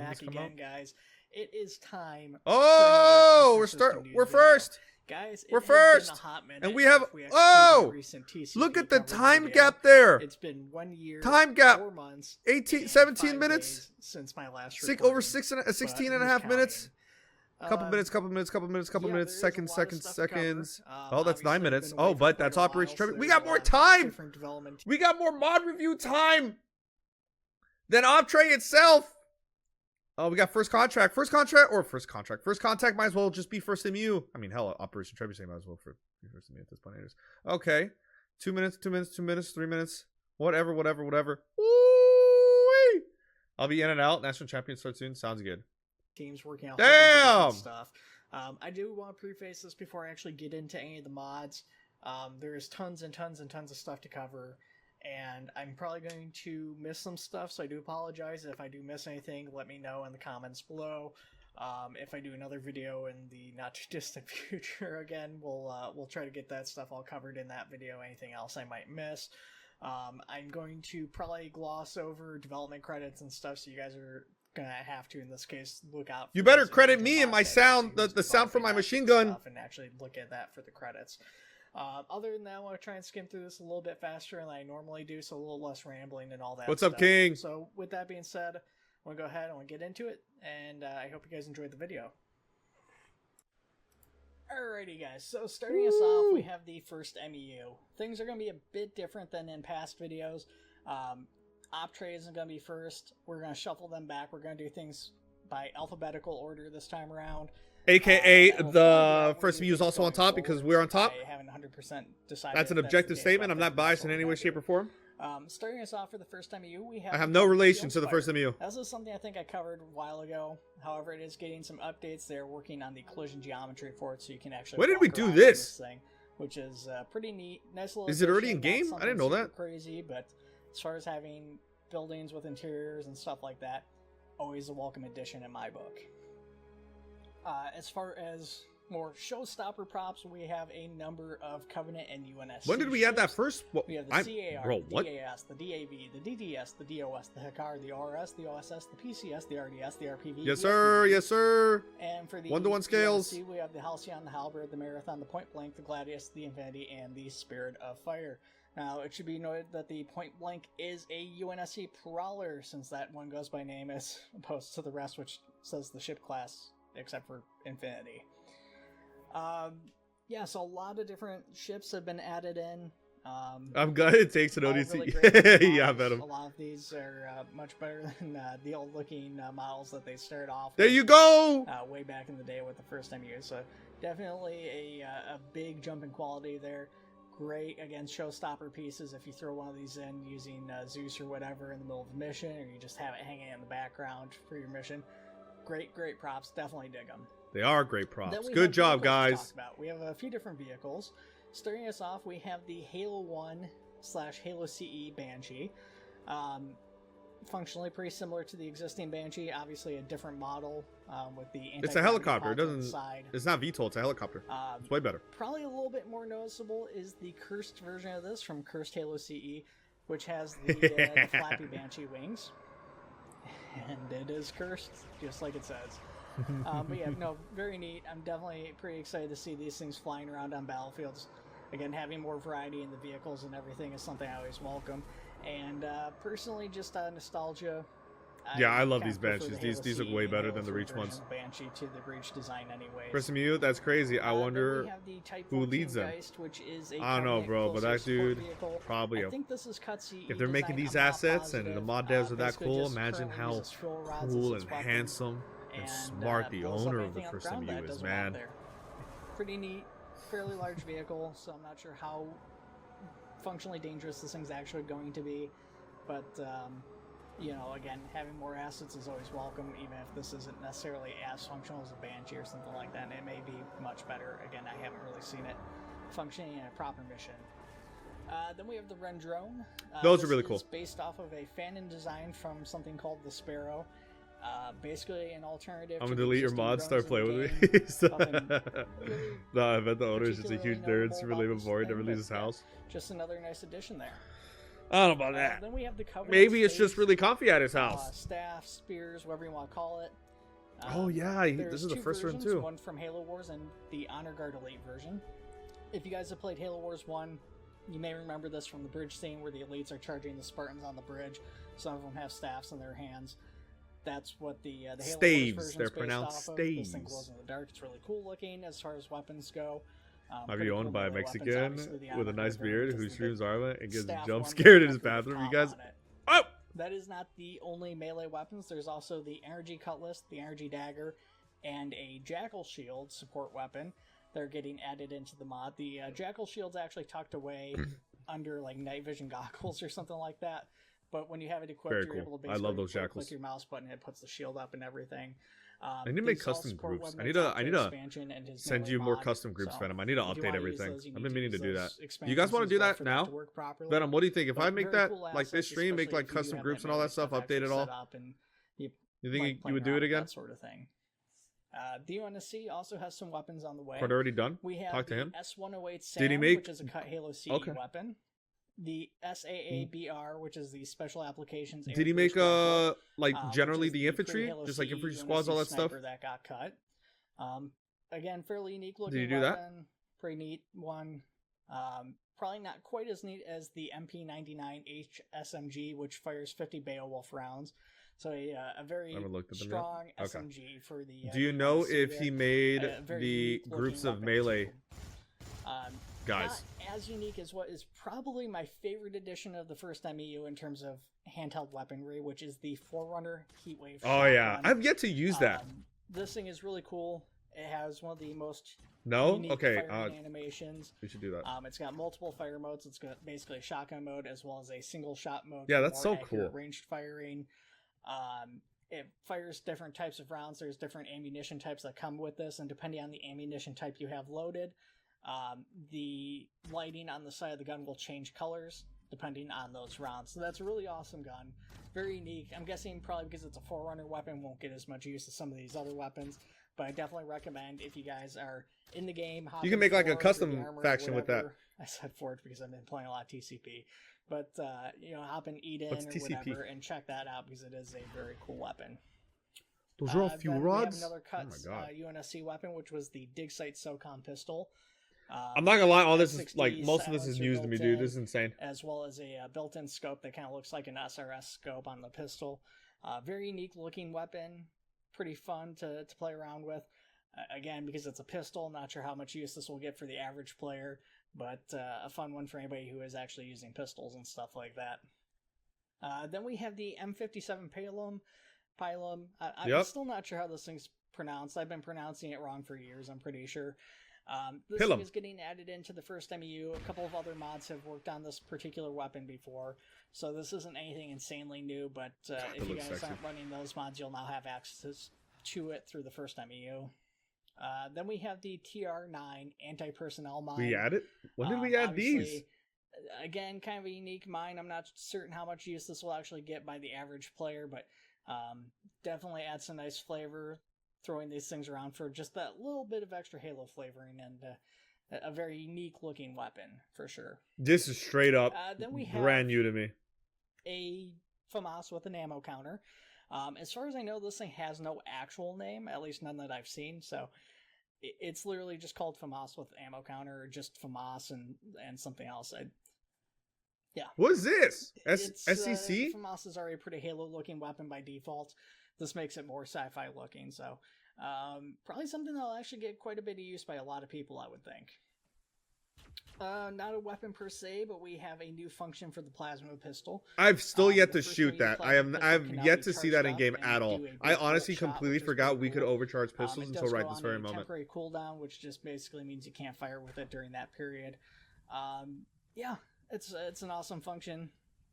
back again, guys. It is time. Oh, we're first. Guys, we're first. Been a hot minute and we have look at the time gap there. It's been 1 year, time gap, 4 months, 17 minutes since my last over 16 and a half minutes. Couple minutes, seconds. Oh, that's 9 minutes. Oh, but that's Operation Trebuchet. We got more time. We got more mod review time than Optray itself. Oh, we got first contact might as well just be first MU. I mean, hell, Operation Trebuchet might as well be first MU at this point. Okay, 2 minutes, 3 minutes, whatever. Woo-wee. I'll be in and out. National champion starts soon. Sounds good. Teams working out damn stuff. I do want to preface this before I actually get into any of the mods. There's tons and tons and tons of stuff to cover, and I'm probably going to miss some stuff, so I do apologize. If I do miss anything, let me know in the comments below. If I do another video in the not too distant future, again, we'll try to get that stuff all covered in that video. Anything else I might miss. I'm going to probably gloss over development credits and stuff, so you guys are gonna have to, in this case, look out. You better credit me and my sound, the sound from my machine gun, and actually look at that for the credits. Other than that, I want to try and skim through this a little bit faster than I normally do, so a little less rambling and all that. What's up, King? So with that being said, I want to go ahead and get into it, and I hope you guys enjoyed the video. Alrighty, guys. So starting us off, we have the first MEU. Things are going to be a bit different than in past videos. Optray isn't going to be first. We're going to shuffle them back. We're going to do things by alphabetical order this time around. AKA the first MEU is also on top because we're on top. I haven't 100% decided. That's an objective statement. I'm not biased in any way, shape, or form. Starting us off for the first MEU, we have... I have no relation to the first MEU. This is something I think I covered a while ago. However, it is getting some updates. They're working on the collision geometry for it, so you can actually... When did we do this? Thing, which is pretty neat. Nice little... Is it already in game? I didn't know that. Crazy, but as far as having buildings with interiors and stuff like that, always a welcome addition in my book. As far as more showstopper props, we have a number of Covenant and UNSC. When did we add that first? We have the CAR, the DAS, the DAV, the DDS, the DOS, the HICAR, the RS, the OSS, the PCS, the RDS, the RPV. Yes, sir. Yes, sir. And for the 1-to-1 scales, UNSC, we have the Halcyon, the Halberd, the Marathon, the Point Blank, the Gladius, the Infinity, and the Spirit of Fire. Now, it should be noted that the Point Blank is a UNSC Prowler, since that one goes by name as opposed to the rest, which says the ship class, except for Infinity. Yeah, so a lot of different ships have been added in. I'm glad it takes an ODST. Really yeah, I bet them. A lot of these are much better than the old-looking models that they started off there with, you go! Way back in the day with the first MU. So definitely a big jump in quality there. Great against showstopper pieces if you throw one of these in using Zeus or whatever in the middle of the mission, or you just have it hanging in the background for your mission. Great props. Definitely dig them. They are great props. Good job, guys. We have a few different vehicles. Starting us off, we have the Halo 1/Halo CE Banshee. Functionally pretty similar to the existing Banshee. Obviously a different model with the It's a helicopter. It doesn't. It's not VTOL. It's a helicopter. It's way better. Probably a little bit more noticeable is the cursed version of this from Cursed Halo CE, which has the flappy Banshee wings. And it is cursed, just like it says. But yeah, no, very neat. I'm definitely pretty excited to see these things flying around on battlefields. Again, having more variety in the vehicles and everything is something I always welcome. And personally, just nostalgia. Yeah, I love these Banshees. These look way better than the Reach ones. Banshee to the Reach design, anyways. First MU, that's crazy. I wonder who leads them. Geist, which is a I don't know, bro, but that dude probably. I think this is if they're making these assets and the mod devs are that cool, imagine how cool and handsome and smart the owner of the first MU is, man. Pretty neat, fairly large vehicle, so I'm not sure how functionally dangerous this thing's actually going to be, but you know, again, having more assets is always welcome, even if this isn't necessarily as functional as a Banshee or something like that. And it may be much better. Again, I haven't really seen it functioning in a proper mission. Then we have the Ren Drone. Those are really cool. It's based off of a Fanon design from something called the Sparrow. Basically an alternative. I'm gonna delete your mod, start playing with me. No, I bet the owner is just a huge nerd, super lame and boring, never leaves his house. Just another nice addition there. I don't know about that. Then we have the Covenant Maybe it's Stage, just really comfy at his house. Staff, spears, whatever you want to call it. Oh yeah, this is the first one too. One from Halo Wars and the Honor Guard Elite version. If you guys have played Halo Wars 1, you may remember this from the bridge scene where the elites are charging the Spartans on the bridge. Some of them have staffs in their hands. That's what the Halo staves. Wars version They're is based pronounced off of. staves. This thing glows in the dark. It's really cool looking as far as weapons go. Might be owned by a Mexican with a nice beard who streams Arma and gets jump one scared in his bathroom. You guys, oh! That is not the only melee weapons. There's also the energy cutlass, the energy dagger, and a jackal shield support weapon. They're getting added into the mod. The jackal shield's actually tucked away under like night vision goggles or something like that. But when you have it equipped, you're able to basically I love those jackals. click your mouse button and it puts the shield up and everything. I need to make custom groups. I need to send you more custom groups, Venom. I need to update everything. I've been meaning to do that. You guys want to do that now? Venom, what do you think? If I make that like this stream, make like custom groups and all that stuff, update it all? You think you would do it again? That sort of thing. The UNSC also has some weapons on the way. Part already done? We have Talk to him. S108 Sam, Did he make... which is a cut Halo CE weapon. The SAABR, which is the Special Applications. Did he make like generally the infantry, just like infantry squads, all that stuff? That got cut. Again, fairly unique looking. Did he do weapon. that? Pretty neat one. Probably not quite as neat as the MP99H SMG, which fires 50 Beowulf rounds. So a very strong SMG for the. Do you know if he made the groups of melee guys? Not as unique as what is probably my favorite edition of the first MEU in terms of handheld weaponry, which is the Forerunner Heatwave. Oh yeah, I've yet to use that. This thing is really cool. It has one of the most unique firing animations. We should do that. It's got multiple fire modes. It's got basically a shotgun mode as well as a single shot mode. Yeah, that's so cool. Ranged firing. It fires different types of rounds. There's different ammunition types that come with this, and depending on the ammunition type you have loaded, the lighting on the side of the gun will change colors depending on those rounds. So that's a really awesome gun. Very unique. I'm guessing probably because it's a Forerunner weapon, won't get as much use as some of these other weapons, but I definitely recommend if you guys are in the game. You can make like a custom faction with that. I said Forge because I've been playing a lot of TCP. But, hop in Eden or whatever and check that out because it is a very cool weapon. Those are all fuel rods? We have another cut UNSC weapon, which was the Dig Site SOCOM pistol. I'm not gonna lie, all this is like most of this is news to me, dude. This is insane. As well as a built-in scope that kind of looks like an SRS scope on the pistol. Very unique looking weapon, pretty fun to play around with. Again, because it's a pistol, not sure how much use this will get for the average player, but a fun one for anybody who is actually using pistols and stuff like that. Then we have the M57 Pilum. I'm still not sure how this thing's pronounced. I've been pronouncing it wrong for years, I'm pretty sure. This thing is getting added into the first MEU. A couple of other mods have worked on this particular weapon before, so this isn't anything insanely new, but if you guys aren't running those mods, you'll now have access to it through the first MEU. Then we have the TR9 anti-personnel mine. We add it? When did we add these? Again, kind of a unique mine. I'm not certain how much use this will actually get by the average player, but definitely adds some nice flavor throwing these things around for just that little bit of extra Halo flavoring and a very unique looking weapon for sure. This is straight up then we have brand new to me. A FAMAS with an ammo counter. As far as I know, this thing has no actual name, at least none that I've seen, so it's literally just called FAMAS with ammo counter, or just FAMAS and something else. What is this? SCC? FAMAS is already a pretty Halo-looking weapon by default. This makes it more sci-fi looking, so probably something that'll actually get quite a bit of use by a lot of people, I would think. Not a weapon per se, but we have a new function for the plasma pistol. I've still yet to shoot that. I've yet to see that in game at all. I honestly completely forgot we could overcharge pistols until right this very moment. Temporary cooldown, which just basically means you can't fire with it during that period. It's an awesome function.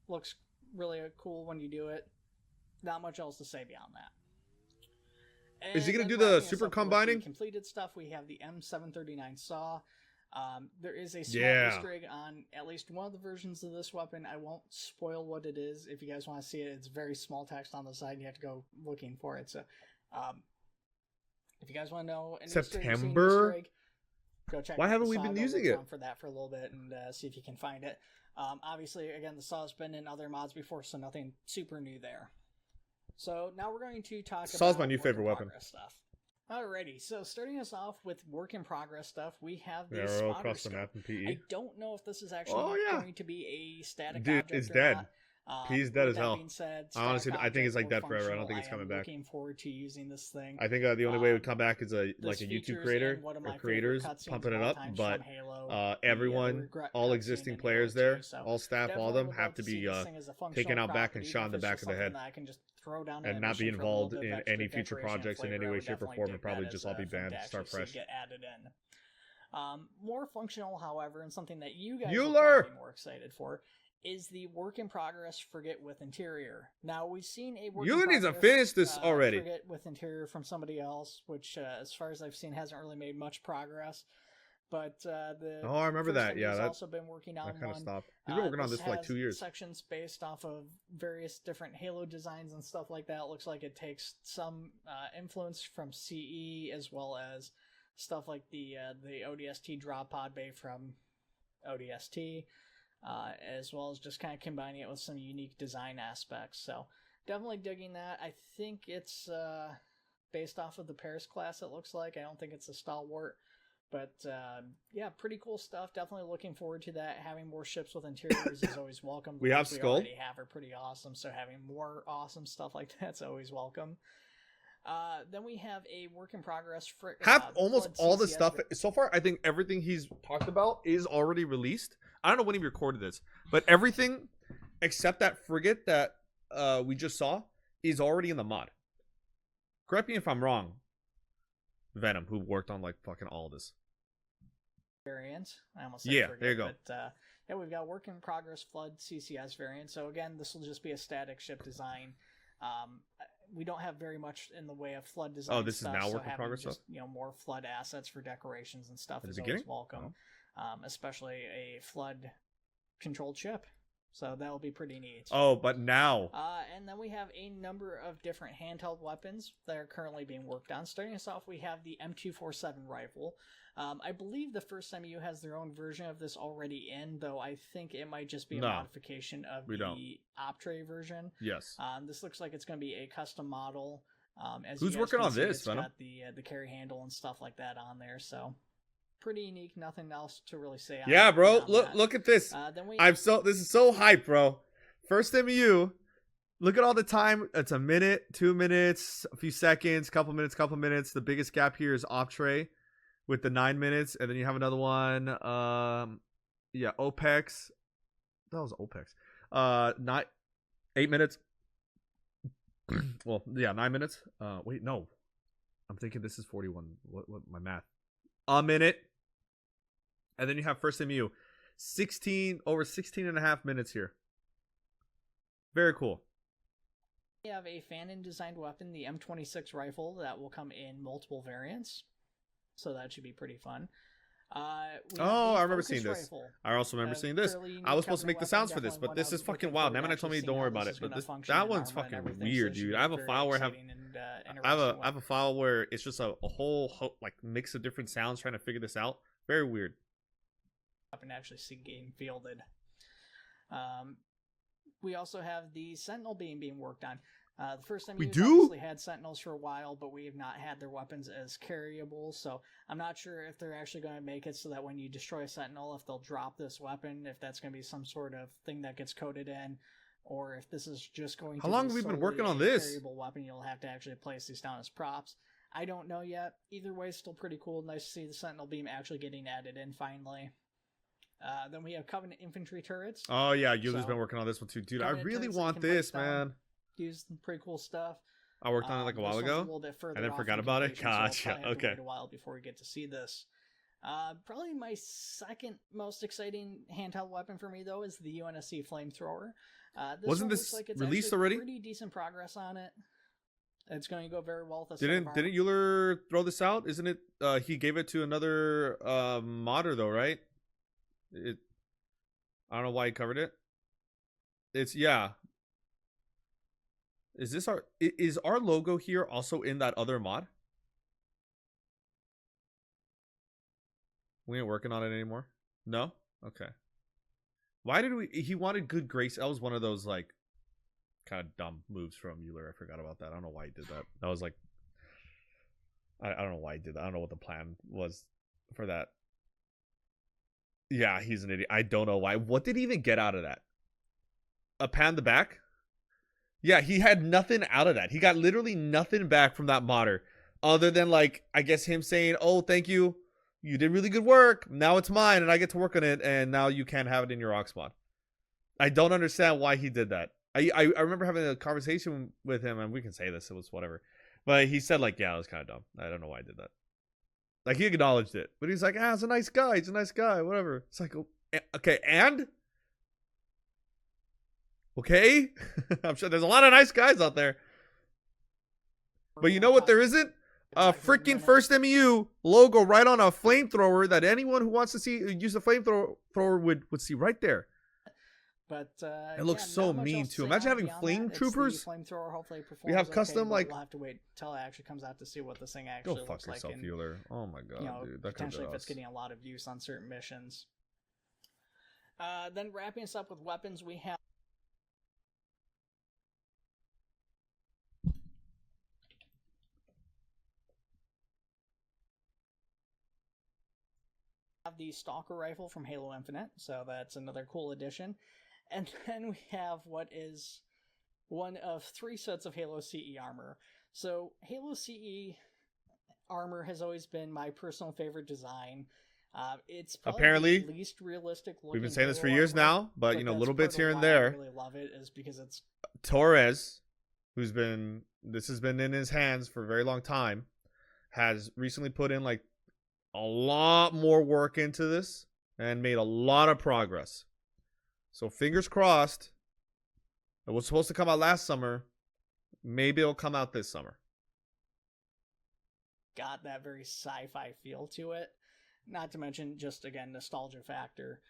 Looks really cool when you do it. Not much else to say beyond that. And is he going to do the super combining? Completed stuff. We have the M739 saw. There is a small Easter egg on at least one of the versions of this weapon. I won't spoil what it is. If you guys want to see it, it's very small text on the side, and you have to go looking for it. So, if you guys want to know an September, Easter egg, go check. Why haven't we been using it for that for a little bit and see if you can find it. Obviously, again, the saw's been in other mods before, so nothing super new there. So now we're going to talk about saw's my new favorite weapon stuff. Alrighty, so starting us off with work in progress stuff, we have the arrow spotter across the scope. map in PE. I don't know if this is actually going to be a static object it's or dead. not. Pea's dead as hell. Said, honestly, I think it's like dead forever. I don't think it's coming back. Looking forward to using this thing. I think the only way it would come back is like a YouTube creator or creators pumping it up. But everyone, all existing players there, all staff, all of them have to be taken out back and shot in the back of the head, and not be involved in any future projects in any way, shape, or form, and probably just all be banned. Start fresh. Get added in. More functional, however, and something that you guys are probably more excited for, is the work in progress frigate with interior. Now we've seen a work Euler needs to finish this already. Frigate with interior from somebody else, which as far as I've seen hasn't really made much progress. But I remember that. Yeah, that's also been working on that kind one. of stopped. He's been working on this for like 2 years. Sections based off of various different Halo designs and stuff like that. It looks like it takes some influence from CE as well as stuff like the ODST drop pod bay from ODST. As well as just kind of combining it with some unique design aspects. So definitely digging that. I think it's based off of the Paris class, it looks like. I don't think it's a stalwart. But yeah, pretty cool stuff. Definitely looking forward to that. Having more ships with interiors is always welcome. We have Skull. We already have are pretty awesome, so having more awesome stuff like that's always welcome. Then we have a work in progress. Almost all the stuff so far. I think everything he's talked about is already released. I don't know when he recorded this, but everything except that frigate that we just saw is already in the mod. Correct me if I'm wrong, Venom, who worked on like fucking all of this. Variant. I almost said frigate, there you go. But, yeah, we've got work in progress Flood CCS variant. So again, this will just be a static ship design. We don't have very much in the way of Flood design. Oh, this is now work in progress stuff. More Flood assets for decorations and stuff is always welcome. Especially a Flood controlled ship. So that'll be pretty neat. Oh, but now. And then we have a number of different handheld weapons that are currently being worked on. Starting us off, we have the M247 rifle. I believe the first MU has their own version of this already in, though I think it might just be a modification of the Optray version. Yes. This looks like it's going to be a custom model. Who's working on this? It's got the carry handle and stuff like that on there, so pretty unique. Nothing else to really say. Yeah, bro. Look at this. This is so hype, bro. First MU. Look at all the time. It's a minute, 2 minutes, a few seconds, couple minutes. The biggest gap here is Optray with the 9 minutes, and then you have another one. Yeah, OPEX. That was OPEX. 8 minutes. Well, yeah, 9 minutes. Wait, no. I'm thinking this is 41. What my math? A minute. And then you have first MU. Over 16 and a half minutes here. Very cool. We have a Fanon designed weapon, the M26 rifle, that will come in multiple variants. So that should be pretty fun. I remember seeing this. Rifle. I also remember seeing this. I was supposed to make the sounds for this, but this is fucking wild. Namana told me don't worry about it, but that one's fucking weird, dude. I have a file where I have a file where it's just a whole like mix of different sounds trying to figure this out. Very weird. And actually see game fielded. We also have the Sentinel beam being worked on. The first time we obviously had Sentinels for a while, but we have not had their weapons as carryable, so I'm not sure if they're actually going to make it so that when you destroy a Sentinel, if they'll drop this weapon, if that's going to be some sort of thing that gets coded in, or if this is just going to be How long have we been working on this? Carryable weapon, you'll have to actually place these down as props. I don't know yet. Either way, still pretty cool. Nice to see the Sentinel beam actually getting added in finally. Then we have Covenant infantry turrets. Oh yeah, Yuli's been working on this one too, dude. Covenant I really want this, man. Use pretty cool stuff. I worked on it like a while ago, and then forgot about it. Gotcha. So okay. Wait a while before we get to see this. Probably my second most exciting handheld weapon for me though is the UNSC flamethrower. Wasn't this like it's released already? Pretty decent progress on it. It's going to go very well with us. Didn't Euler throw this out? Isn't it? He gave it to another modder though, right? I don't know why he covered it. Yeah. Is our logo here also in that other mod? We ain't working on it anymore? No? Okay. Why did he wanted good grace. That was one of those like kind of dumb moves from Euler. I forgot about that. I don't know why he did that. That was like, I don't know why he did that. I don't know what the plan was for that. Yeah, he's an idiot. I don't know why. What did he even get out of that? A pat in the back? Yeah, he had nothing out of that. He got literally nothing back from that modder. Other than, like, I guess him saying, oh, thank you. You did really good work. Now it's mine, and I get to work on it, and now you can't have it in your Ox mod. I don't understand why he did that. I remember having a conversation with him, and we can say this. It was whatever. But he said, like, yeah, it was kind of dumb. I don't know why I did that. Like, he acknowledged it. But he's like, he's a nice guy. He's a nice guy. Whatever. It's like, okay, and? Okay? I'm sure there's a lot of nice guys out there. But you know what there isn't? A freaking first MEU logo right on a flamethrower that anyone who wants to see use a flamethrower would see right there. But it looks so mean too. Imagine having flame troopers. Flamethrower hopefully we have custom like. We'll have to wait till it actually comes out to see what this thing actually looks like. Go fuck yourself, Euler. Oh my god, dude. That potentially if it's getting a lot of use on certain missions. Then wrapping us up with weapons, we have. The Stalker rifle from Halo Infinite, so that's another cool addition. And then we have what is one of 3 sets of Halo CE armor. So Halo CE armor has always been my personal favorite design. It's probably apparently the least realistic looking. We've been saying this for Halo years armor, now, but you know, little bits here and there. I really love it is because it's Torres, who's been this has been in his hands for a very long time, has recently put in like a lot more work into this and made a lot of progress. So fingers crossed. It was supposed to come out last summer. Maybe it'll come out this summer. Got that very sci-fi feel to it. Not to mention just again nostalgia factor.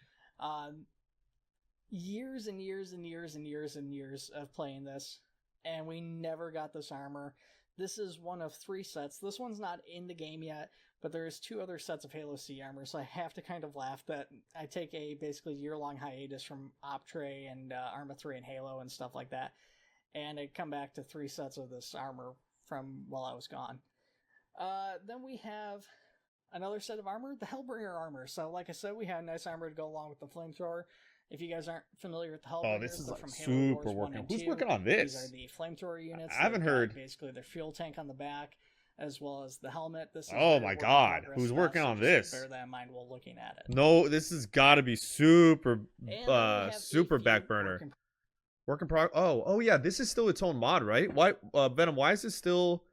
Years and years and years and years and years of playing this, and we never got this armor. This is one of 3 sets. This one's not in the game yet, but there's 2 other sets of Halo C armor, so I have to kind of laugh that I take a basically year-long hiatus from Optray and Arma 3 and Halo and stuff like that, and I come back to 3 sets of this armor from while I was gone. Then we have another set of armor, the Hellbringer armor. So like I said, we had nice armor to go along with the flamethrower. If you guys aren't familiar with the Hellbringers, this is like from Halo super Wars 1 working. and Who's 2. working on this? These are the flamethrower units. I haven't heard. Basically, their fuel tank on the back, as well as the helmet. This is oh my god, who's working on this? Bear that in mind while looking at it. No, this has got to be super, super back burner. Work in progress. Oh yeah, this is still its own mod, right? Why, Venom? Why is this still?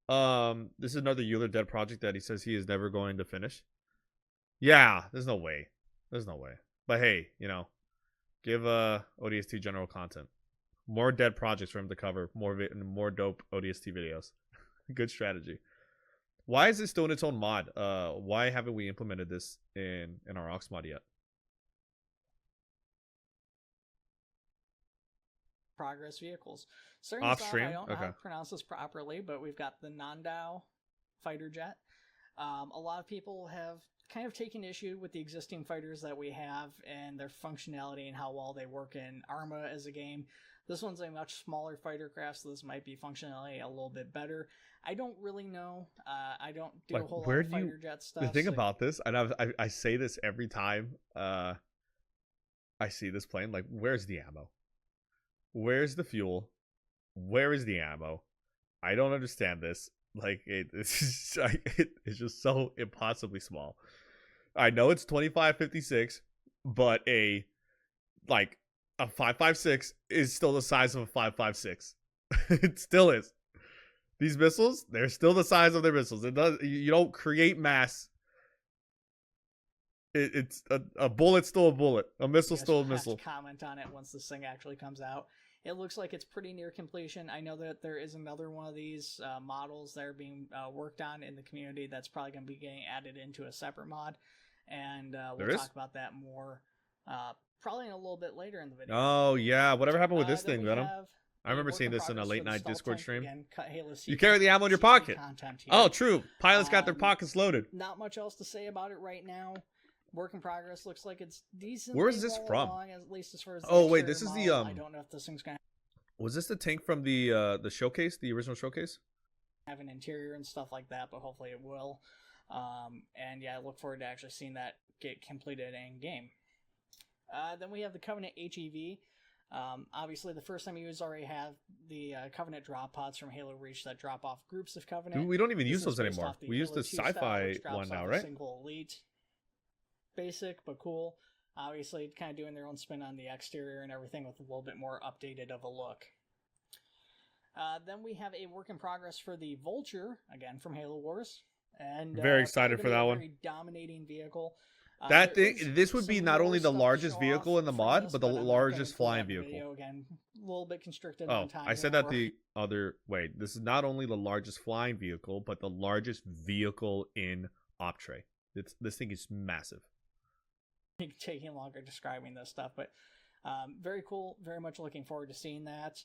This is another Euler Dead project that he says he is never going to finish. Yeah, there's no way. There's no way. But hey, you know, give ODST general content, more dead projects for him to cover, more dope ODST videos. Good strategy. Why is this still in its own mod? Why haven't we implemented this in our Ox mod yet? Progress vehicles. Off stream. I don't know how to pronounce this properly, but we've got the Nandau fighter jet. A lot of people have kind of taken issue with the existing fighters that we have and their functionality and how well they work in Arma as a game. This one's a much smaller fighter craft, so this might be functionally a little bit better. I don't really know. I don't do a whole lot of fighter jet stuff. The thing about this, and I say this every time I see this plane, like, where's the ammo? Where's the fuel? Where is the ammo? I don't understand this. Like, it's just so impossibly small. I know it's 2556, but a 556 is still the size of a 556. It still is. These missiles, they're still the size of their missiles. It does. You don't create mass. It's a bullet's still a bullet. A missile's still a missile. Comment on it once this thing actually comes out. It looks like it's pretty near completion. I know that there is another one of these models that are being worked on in the community that's probably going to be getting added into a separate mod, and we'll talk about that more probably in a little bit later in the video. Oh yeah, whatever happened with this thing, Venom? I remember seeing this in a late night Discord stream. Again, you carry the ammo in your pocket. Oh, true. Pilots got their pockets loaded. Not much else to say about it right now. Work in progress. Looks like it's decent. Where is this from? Along, at least as far as oh wait, this is model. the I don't know if this thing's gonna. Was this the tank from the showcase, the original showcase? Have an interior and stuff like that, but hopefully it will. And yeah, I look forward to actually seeing that get completed in game. Then we have the Covenant HEV. Obviously, the first time you already have the Covenant drop pods from Halo Reach that drop off groups of Covenant. Dude, we don't even use those anymore. We use the sci-fi one now, right? Single elite, basic but cool. Obviously, kind of doing their own spin on the exterior and everything with a little bit more updated of a look. Then we have a work in progress for the Vulture, again from Halo Wars, and very excited for that one. Very dominating vehicle. That thing, this would be not only the largest vehicle in the mod, but the largest flying vehicle. Again, a little bit constricted oh, on time. I said that the other way. This is not only the largest flying vehicle, but the largest vehicle in Optray. This thing is massive. Taking longer describing this stuff, but very cool. Very much looking forward to seeing that.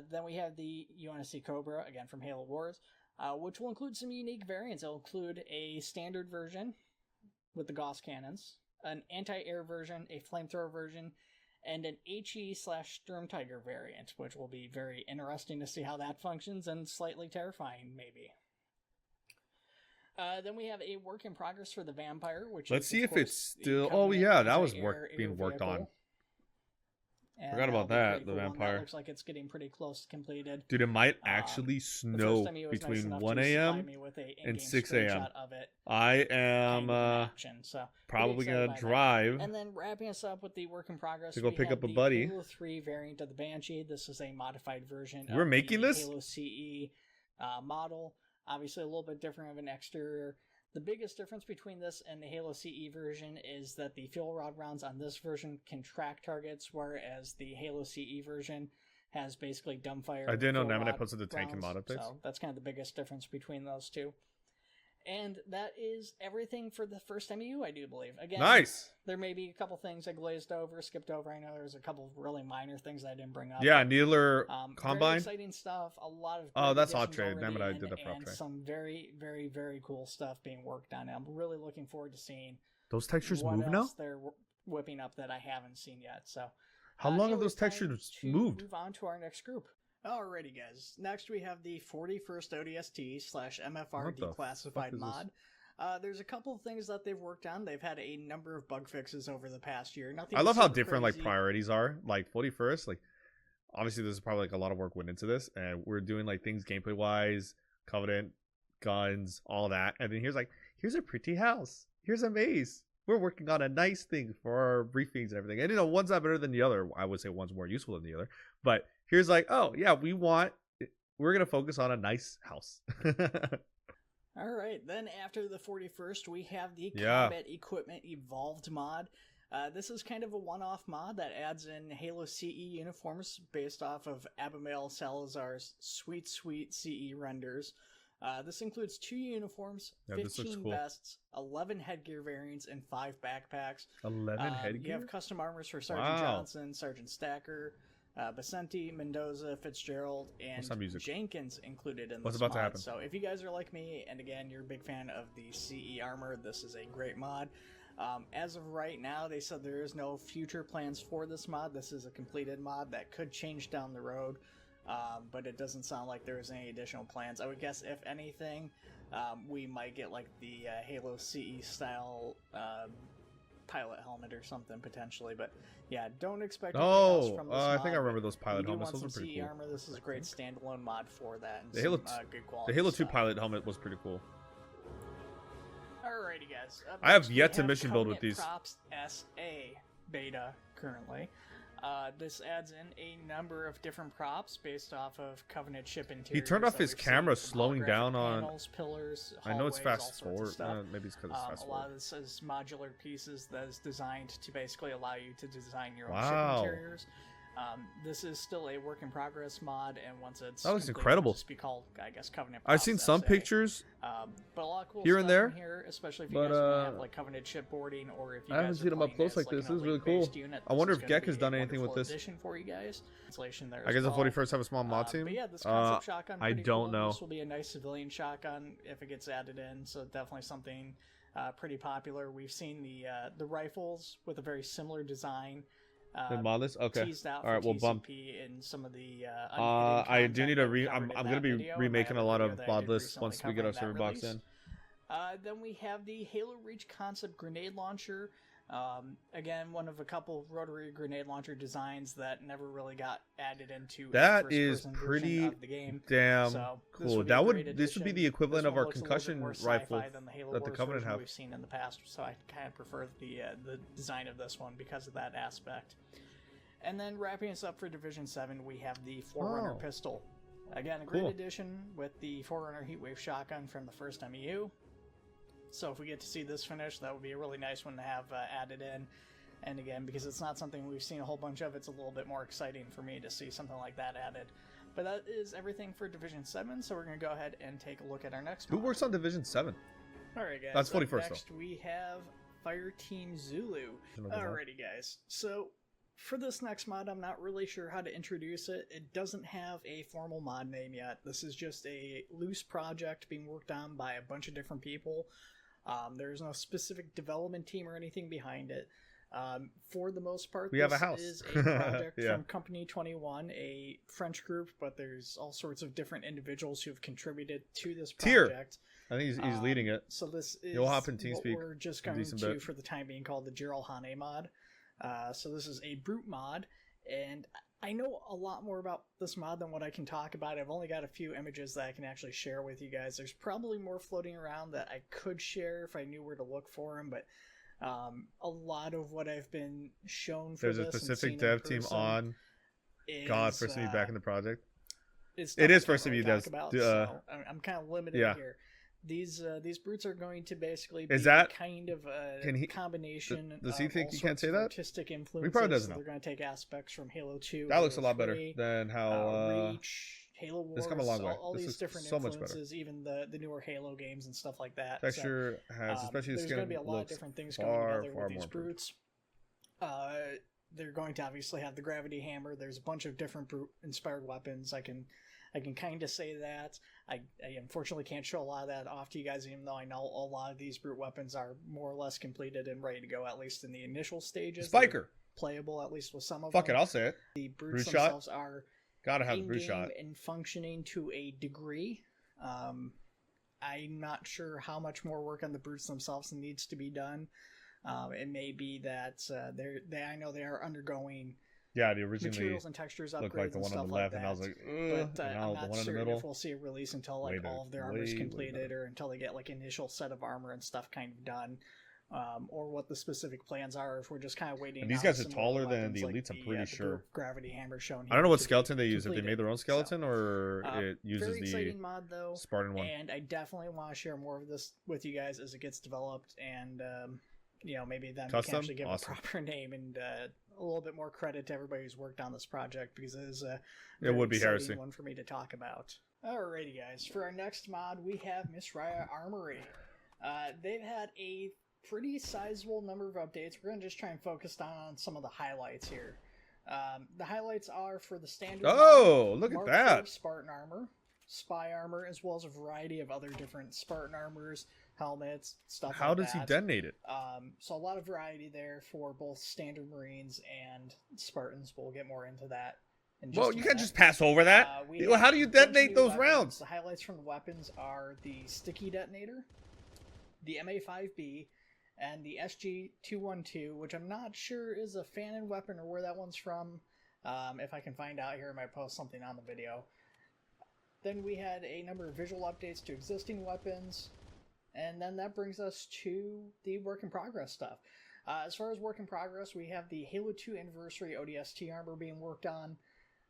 Then we have the UNSC Cobra, again from Halo Wars, which will include some unique variants. It'll include a standard version with the Gauss cannons, an anti-air version, a flamethrower version, and an HE/Sturm Tiger variant, which will be very interesting to see how that functions and slightly terrifying, maybe. Then we have a work in progress for the Vampire, which let's is, see if course, it's still. oh yeah, that was being worked on. And forgot about that. The cool Vampire. that looks like it's getting pretty close to completed. Dude, it might actually snow between 1 a.m. and 6 a.m. I am probably gonna drive. And then wrapping us up with the work in progress to go pick up a buddy. Halo 3 variant of the Banshee. This is a modified version. We're making this Halo CE model. Obviously, a little bit different of an exterior. The biggest difference between this and the Halo CE version is that the fuel rod rounds on this version can track targets, whereas the Halo CE version has basically dumbfire. I didn't know Naminite posted the tank and mod updates. So that's kind of the biggest difference between those two. And that is everything for the first MU, I do believe. Again, nice. There may be a couple things I glazed over, skipped over. I know there's a couple of really minor things I didn't bring up. Yeah, Needler Combine. Very exciting stuff. A lot of that's hot trade. Naminite did that for and some very, very, very cool stuff being worked on. I'm really looking forward to seeing those textures what move else now. They're whipping up that I haven't seen yet. So, how long have those textures moved? Move on to our next group. Alrighty, guys. Next we have the 41st ODST/MFR declassified mod. There's a couple of things that they've worked on. They've had a number of bug fixes over the past year. Nothing I love how different like priorities are. Like 41st, like obviously there's probably like a lot of work went into this, and we're doing like things gameplay wise, Covenant, guns, all that. And then here's a pretty house. Here's a maze. We're working on a nice thing for our briefings and everything. And one's not better than the other. I would say one's more useful than the other. But here's like, oh yeah, we're gonna focus on a nice house. All right, then after the 41st, we have the Combat Equipment Evolved mod. This is kind of a one-off mod that adds in Halo CE uniforms based off of Abimael Salazar's sweet CE renders. This includes 2 uniforms, 15 vests, 11 headgear variants, and 5 backpacks. 11 headgear? You have custom armors for Sergeant Johnson, Sergeant Stacker, Basenti, Mendoza, Fitzgerald, and Jenkins included in this What's about to happen? So if you guys are like me, and again, you're a big fan of the CE armor, this is a great mod. As of right now, they said there is no future plans for this mod. This is a completed mod that could change down the road, but it doesn't sound like there's any additional plans. I would guess, if anything, we might get like the Halo CE style pilot helmet or something potentially, but yeah, don't expect anything else from this mod. I think I remember those pilot helmets. Those are pretty cool. Armor. This is a great standalone mod for that. And the Halo, good quality the Halo 2 stuff. pilot helmet was pretty cool. Alrighty, guys. I have yet to mission build with these. Props SA beta currently. This adds in a number of different props based off of Covenant ship interiors. He turned off his camera, slowing down on panels, pillars, I know it's hallways, fast forward. Maybe it's because it's fast a forward. lot of this is modular pieces that is designed to basically allow you to design your own ship interiors. This is still a work in progress mod, and once it's that looks complete, incredible. It'll just be called, I guess, Covenant. I've seen some pictures, but a lot of cool here stuff and there, in here, especially if you guys want to have like Covenant chipboarding, or if you I haven't guys seen them up close like you this. know, This is really cool. unit, I wonder this if is Gek has gonna done be a anything with this. addition for you guys. There I guess the as well. 41st have a small mod team. But yeah, this concept shotgun, I pretty don't cool. know. This will be a nice civilian shotgun if it gets added in, so definitely something pretty popular. We've seen the rifles with a very similar design. The mod list? Okay. All right, we'll bump. In some of the I do need to I'm gonna be remaking a lot of mod lists once we get our server box in. Then we have the Halo Reach concept grenade launcher. Again, one of a couple rotary grenade launcher designs that never really got added into that is pretty of the game. Damn so cool. This would be the equivalent of our concussion rifle that the Covenant have. We've seen in the past, so I kind of prefer the design of this one because of that aspect. And then wrapping us up for Division 7, we have the Forerunner pistol. Again, a great addition with the Forerunner Heatwave shotgun from the first MEU. So if we get to see this finish, that would be a really nice one to have added in. And again, because it's not something we've seen a whole bunch of, it's a little bit more exciting for me to see something like that added. But that is everything for Division 7, so we're going to go ahead and take a look at our next Who mod. works on Division 7? Alright guys, that's 41st next we have Fireteam Zulu. Alrighty guys, so for this next mod, I'm not really sure how to introduce it. It doesn't have a formal mod name yet. This is just a loose project being worked on by a bunch of different people. There's no specific development team or anything behind it. For the most part, we have a house. Is a project from Company 21, a French group, but there's all sorts of different individuals who have contributed to this project. I think he's leading it. So this is You'll hop in TeamSpeak. What we're just going to, for the time being, called the Gerald Hane mod. So this is a brute mod, and I know a lot more about this mod than what I can talk about. I've only got a few images that I can actually share with you guys. There's probably more floating around that I could share if I knew where to look for them, but a lot of what I've been shown for there's a specific dev team on. God, first to be back in the project. It is first to be devs. So I'm kind of limited here. These brutes are going to basically be kind of a combination does he think of he can't say that? Artistic influences. He probably doesn't know. They're going to take aspects from Halo 2. That looks a lot better than how Reach, Halo Wars, this come a long way. All these different so influences, even the newer Halo games and stuff like that. Texture has, especially the skin, there's going to be a lot of different things going together with these brutes. They're going to obviously have the gravity hammer. There's a bunch of different brute inspired weapons. I can kind of say that. I unfortunately can't show a lot of that off to you guys, even though I know a lot of these brute weapons are more or less completed and ready to go, at least in the initial stages. Spiker! Playable, at least with some of them. Fuck it, I'll say it. The brutes themselves are gotta have the brute shot and functioning to a degree. I'm not sure how much more work on the brutes themselves needs to be done. It may be that I know they are undergoing the original materials and textures upgrades looked like the one on the left, and I was like, but I'm not sure if we'll see a release until like all of their armor is completed, or until they get like initial set of armor and stuff kind of done, or what the specific plans are. If we're just kind of waiting. And these guys are taller than the elites, I'm pretty sure. Gravity hammer shown. I don't know what skeleton they use. If they made their own skeleton, or it uses very the exciting mod though, Spartan one. And I definitely want to share more of this with you guys as it gets developed, and maybe then we can actually give a proper name and a little bit more credit to everybody who's worked on this project, because it is a heresy one for me to talk about. Alrighty guys, for our next mod we have Miss Raya Armory. They've had a pretty sizable number of updates. We're going to just try and focus on some of the highlights here. The highlights are for the standard look at Mark that IV Spartan armor, spy armor, as well as a variety of other different Spartan armors, helmets, stuff like that. How does he detonate it? So a lot of variety there for both standard Marines and Spartans. We'll get more into that. Well, you can't just pass over that. How do you detonate those rounds? The highlights from the weapons are the sticky detonator, the MA5B, and the SG-212, which I'm not sure is a Fanon weapon or where that one's from. If I can find out here, I might post something on the video. Then we had a number of visual updates to existing weapons, and then that brings us to the work in progress stuff. As far as work in progress, we have the Halo 2 Anniversary ODST armor being worked on,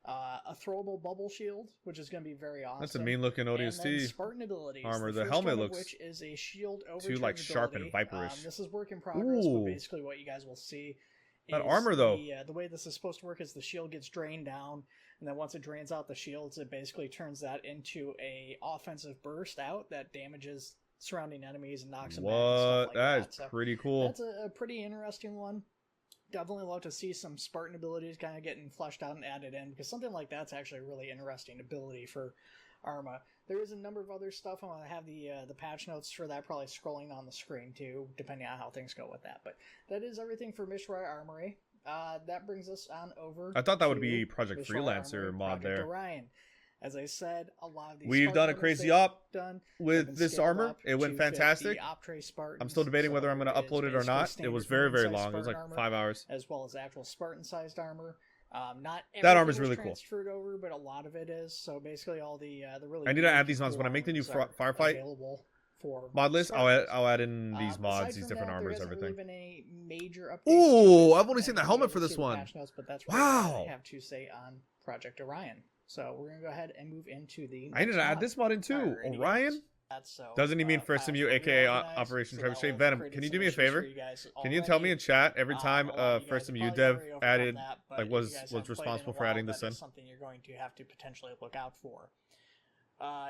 a throwable bubble shield, which is going to be very awesome. That's a mean looking ODST and then Spartan abilities. Armor. The helmet looks which is a shield over too like sharp and viperish. This is work in progress, but basically what you guys will see That armor, though. The way this is supposed to work is the shield gets drained down, and then once it drains out the shields, it basically turns that into a offensive burst out that damages surrounding enemies and knocks them back and stuff like that. That is pretty cool. That's a pretty interesting one. Definitely love to see some Spartan abilities kind of getting fleshed out and added in, because something like that's actually a really interesting ability for Arma. There is a number of other stuff. I'm going to have the patch notes for that probably scrolling on the screen too, depending on how things go with that. But that is everything for Mishrai Armory. That brings us on over. I thought that would be Project Freelancer Armory, mod Project there. Orion. As I said, a lot of these We've done a crazy op with this armor. It went fantastic. I'm still debating whether I'm going to upload it or not. It was very, very long. It was like 5 hours. As well as actual Spartan-sized armor. Not that armor's really transferred over, but a lot of it is. So basically, all the really. I need to add these mods when I make the new firefight mod list. I'll add in these mods, these different armors, everything. Ooh, I've only seen the helmet for this one. Wow. I have to say on Project Orion. So we're gonna go ahead and move into the. I need to add this mod in too. Orion. Doesn't he mean First MU, aka Operation Trebuchet? Venom, can you do me a favor? Can you tell me in chat every time First MU dev added, like was responsible for adding this in? Something you're going to have to potentially look out for.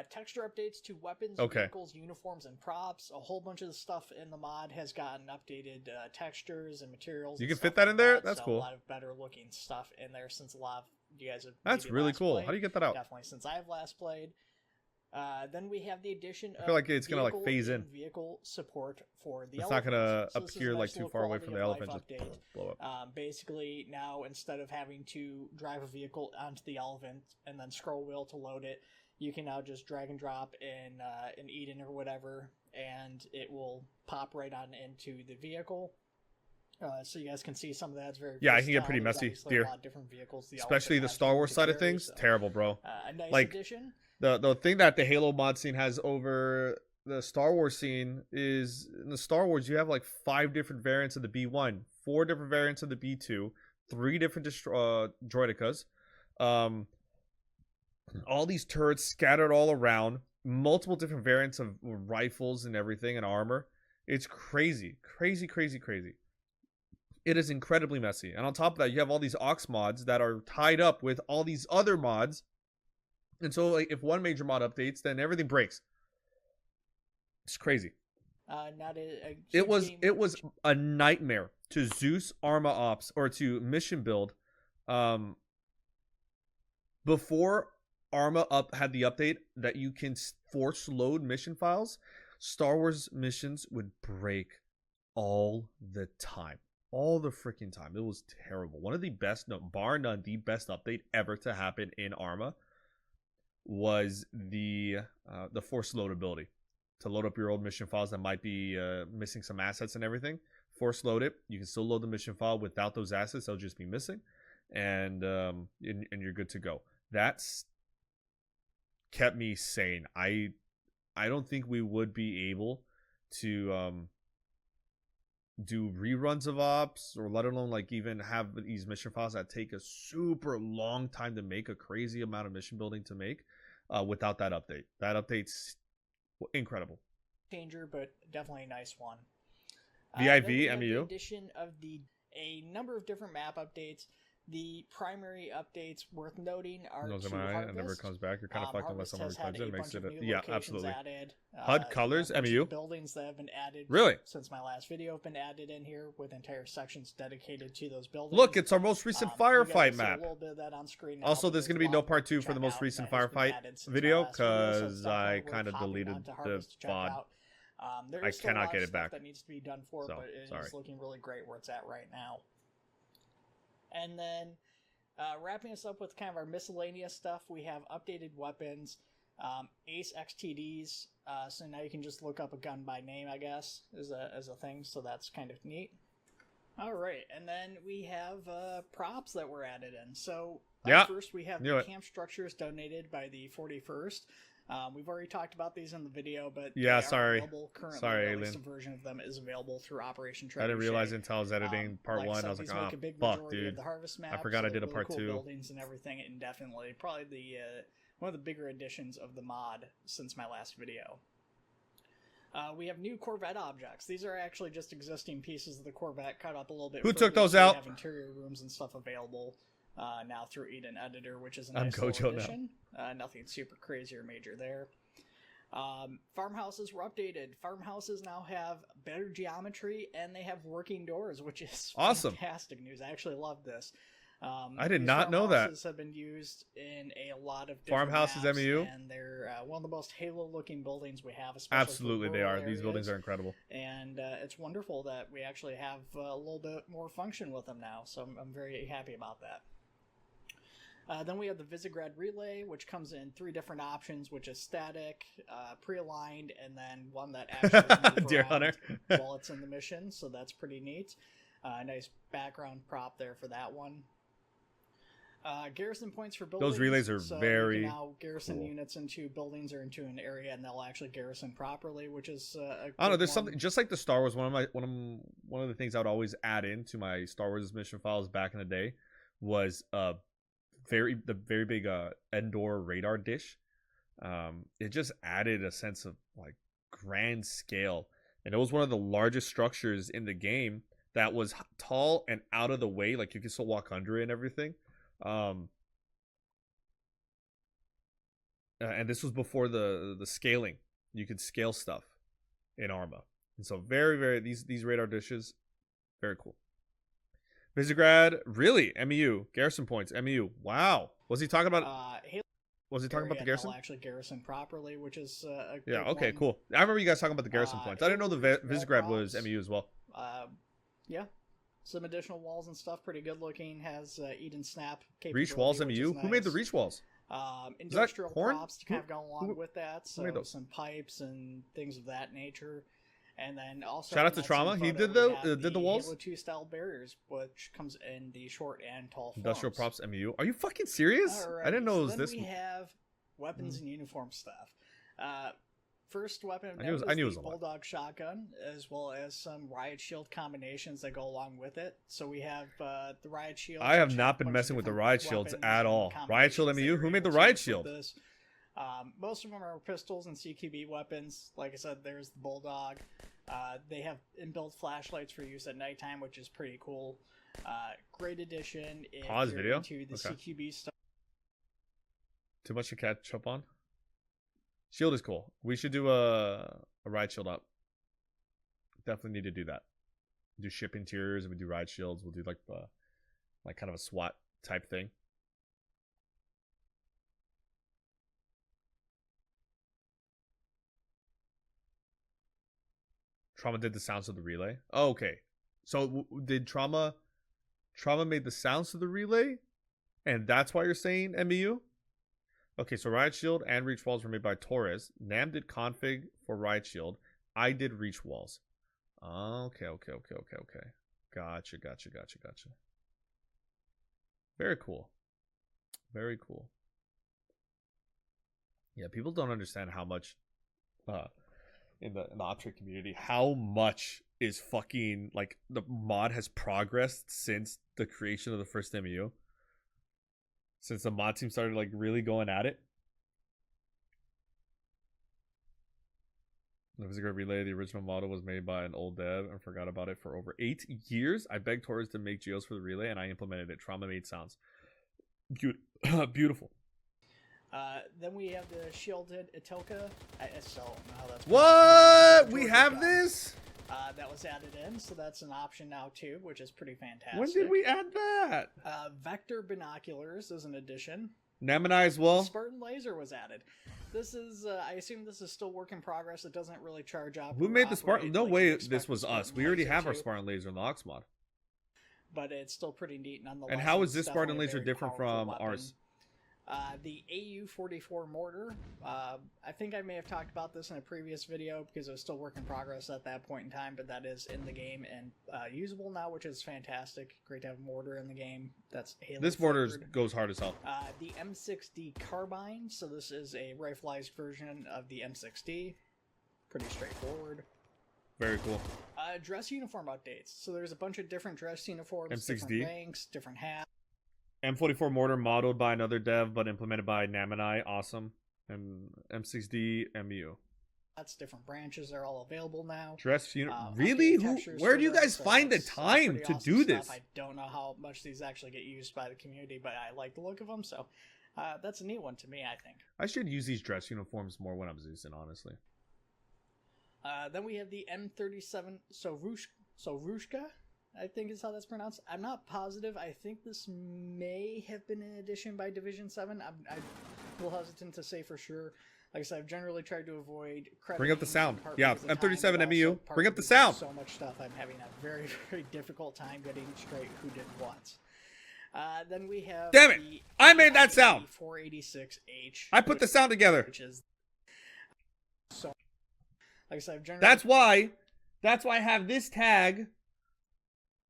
Texture updates to weapons, okay, vehicles, uniforms, and props. A whole bunch of the stuff in the mod has gotten updated textures and materials. You can fit that in there? That's cool. A lot of better looking stuff in there since a lot of you guys have. That's really cool. Played. How do you get that out? Definitely since I have last played. Then we have the addition of I feel like it's gonna like phase in. Vehicle support for the it's not gonna appear like too far away from the elephant, just blow up. Basically, now instead of having to drive a vehicle onto the elephant and then scroll wheel to load it, you can now just drag and drop in Eden or whatever, and it will pop right on into the vehicle. So you guys can see some of that. It's very I can get pretty messy here, especially the Star Wars side of things. So, terrible, bro. A nice like addition. The thing that the Halo mod scene has over the Star Wars scene is in the Star Wars you have like 5 different variants of the B1, 4 different variants of the B2, 3 different droidicas, all these turrets scattered all around, multiple different variants of rifles and everything and armor. It's crazy, crazy, crazy, crazy. It is incredibly messy. And on top of that, you have all these Ox mods that are tied up with all these other mods. And so, like, if one major mod updates, then everything breaks. It's crazy. It was a nightmare to Zeus Arma Ops or to mission build. Before Arma had the update that you can force load mission files, Star Wars missions would break all the time. All the freaking time. It was terrible. One of the best, bar none, the best update ever to happen in Arma was the force load ability. To load up your old mission files that might be missing some assets and everything. Force load it. You can still load the mission file without those assets. They'll just be missing. And you're good to go. That's kept me sane. I don't think we would be able to do reruns of ops, or let alone like even have these mission files that take a super long time to make, a crazy amount of mission building to make, without that update. That update's incredible. Changer, but definitely a nice one. VIV, MEU. The addition of a number of different map updates. The primary updates worth noting are Harvest. It never comes back. You're kind of fucked unless someone records it. Makes it absolutely. Added, HUD colors, MEU. Buildings that have been added. Really? Since my last video have been added in here with entire sections dedicated to those buildings. Look, it's our most recent firefight map. A little bit of that on screen now, also, there's going to be no part 2 for the most recent firefight video because I kind of deleted the VOD. I cannot get it back. That needs to be done for, but it's looking really great where it's at right now. And then wrapping us up with kind of our miscellaneous stuff, we have updated weapons, Ace XTDs, so now you can just look up a gun by name, I guess, as a thing, so that's kind of neat. Alright, and then we have props that were added in. So first we have the camp structures donated by the 41st. We've already talked about these in the video, but available currently. Sorry, Alien. A version of them is available through Operation Trebuchet. I didn't realize until I was editing part 1. I was like, oh, fuck, dude. I forgot I did a part 2. Buildings and everything, and definitely probably one of the bigger additions of the mod since my last video. We have new Corvette objects. These are actually just existing pieces of the Corvette cut up a little bit. Who further, took those so out? We have interior rooms and stuff available now through Eden Editor, which is a I'm nice little Gojo addition. Nothing super crazy or major there. Farmhouses were updated. Farmhouses now have better geometry and they have working doors, which is awesome. Fantastic news. I actually love this. I did not know that. Farmhouses have been used in a lot of different farmhouses maps, MEU, and they're one of the most Halo-looking buildings we have. Absolutely, they are. These buildings are incredible, and it's wonderful that we actually have a little bit more function with them now. So I'm very happy about that. Then we have the Visegrad Relay, which comes in 3 different options, which is static, pre-aligned, and then one that actually moves Deer around Hunter while it's in the mission. So that's pretty neat. Nice background prop there for that one. Garrison points for buildings. Those relays are very you can now garrison cool. units into buildings or into an area, and they'll actually garrison properly, which is I don't know. There's something just like the Star Wars. One of the things I would always add into my Star Wars mission files back in the day was the very big Endor radar dish. It just added a sense of like grand scale, and it was one of the largest structures in the game that was tall and out of the way, like you could still walk under it and everything. And this was before the scaling. You could scale stuff in Arma, and so very these radar dishes, very cool. Visegrad, really? MEU garrison points. MEU. Wow. Was he talking about? Was he talking about the garrison? Actually garrison properly, which is a yeah. good Okay. one. Cool. I remember you guys talking about the garrison points. I didn't know the Visegrad was MEU as well. Yeah. Some additional walls and stuff, pretty good looking. Has Eden Snap capability. Reach walls MEU. Nice. Who made the reach walls? Industrial props to kind of go along with that. So some pipes and things of that nature. And then also shout out to Trauma. He did the walls. Halo 2 style barriers, which comes in the short and tall forms. Industrial props MEU. Are you fucking serious? Alright, I didn't know it was then this. We have weapons and uniform stuff. First weapon, I knew it was the a lot. Bulldog shotgun, as well as some riot shield combinations that go along with it. So we have the riot shield. I have not been messing with the riot shields at all. Riot shield MEU. Who made the riot shield? Most of them are pistols and CQB weapons. Like I said, there's the Bulldog. They have inbuilt flashlights for use at nighttime, which is pretty cool. Great addition. Pause video. Into the CQB stuff. Too much to catch up on. Shield is cool. We should do a riot shield up. Definitely need to do that. Do ship interiors and we do riot shields. We'll do like kind of a SWAT type thing. Trauma did the sounds of the relay. Oh, okay. So did Trauma made the sounds of the relay? And that's why you're saying MEU? Okay, so Riot Shield and Reach Walls were made by Torres. Nam did config for Riot Shield. I did Reach Walls. Okay. Gotcha. Very cool. Very cool. Yeah, people don't understand how much in the Optrick community, how much is fucking like the mod has progressed since the creation of the first MEU. Since the mod team started like really going at it. The Visegrad Relay, the original model was made by an old dev and forgot about it for over 8 years. I begged Torres to make geos for the relay and I implemented it. Trauma made sounds. Beautiful. Then we have the shielded Itoka. That's what? We have this? That was added in, so that's an option now too, which is pretty fantastic. When did we add that? Vector binoculars is an addition. Namini as well. Spartan laser was added. This is, I assume this is still work in progress. It doesn't really charge up. Who made the Spartan? No way this was us. We already have our Spartan laser in the Ox mod. But it's still pretty neat nonetheless. And how is this Spartan laser different from ours? The AU-44 mortar. I think I may have talked about this in a previous video because it was still work in progress at that point in time, but that is in the game and usable now, which is fantastic. Great to have a mortar in the game. That's Halo. This mortar goes hard as hell. The M6D carbine. So this is a rifleized version of the M6D. Pretty straightforward. Very cool. Dress uniform updates. So there's a bunch of different dress uniforms, M6D. different ranks, different hats. M44 mortar modeled by another dev but implemented by Namini. Awesome. And M6D MU. That's different branches are all available now. Dress really? Where do you guys find the time to do this? I don't know how much these actually get used by the community, but I like the look of them, so that's a neat one to me, I think. I should use these dress uniforms more when I'm Zeusing, honestly. Then we have the M37 Sorushka, I think is how that's pronounced. I'm not positive. I think this may have been an addition by Division 7. I'm a little hesitant to say for sure. Like I said, I've generally tried to avoid credit. Bring up the sound. Yeah, M37 MEU. Bring up the sound. So much stuff. I'm having a very, very difficult time getting straight who did what. Then we have. Damn it! I made that sound. 486H. I put the sound together. Which is so. Like I said, I've generally. That's why I have this tag.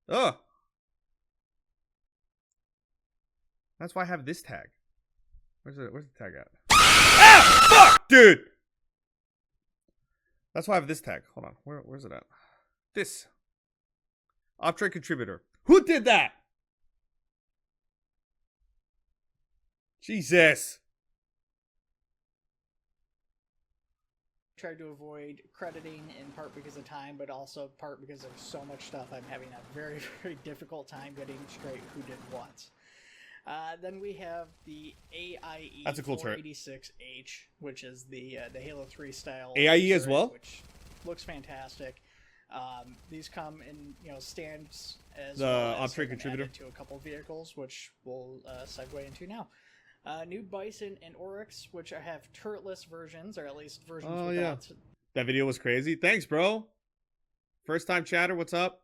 Ugh. That's why I have this tag. Where's the tag at? Ah! Fuck, dude! That's why I have this tag. Hold on. Where's it at? This. Off-trade contributor. Who did that? Jesus. Tried to avoid crediting in part because of time, but also part because there's so much stuff. I'm having a very, very difficult time getting straight who did what. Then we have the AIE. That's a cool turret. 486H, which is the Halo 3 style AIE turret, as well, which looks fantastic. These come in stands as the well off-trade contributor to a couple vehicles, which we'll segue into now. New Bison and Oryx, which have turretless versions, or at least versions without. That video was crazy. Thanks, bro. First time chatter, what's up?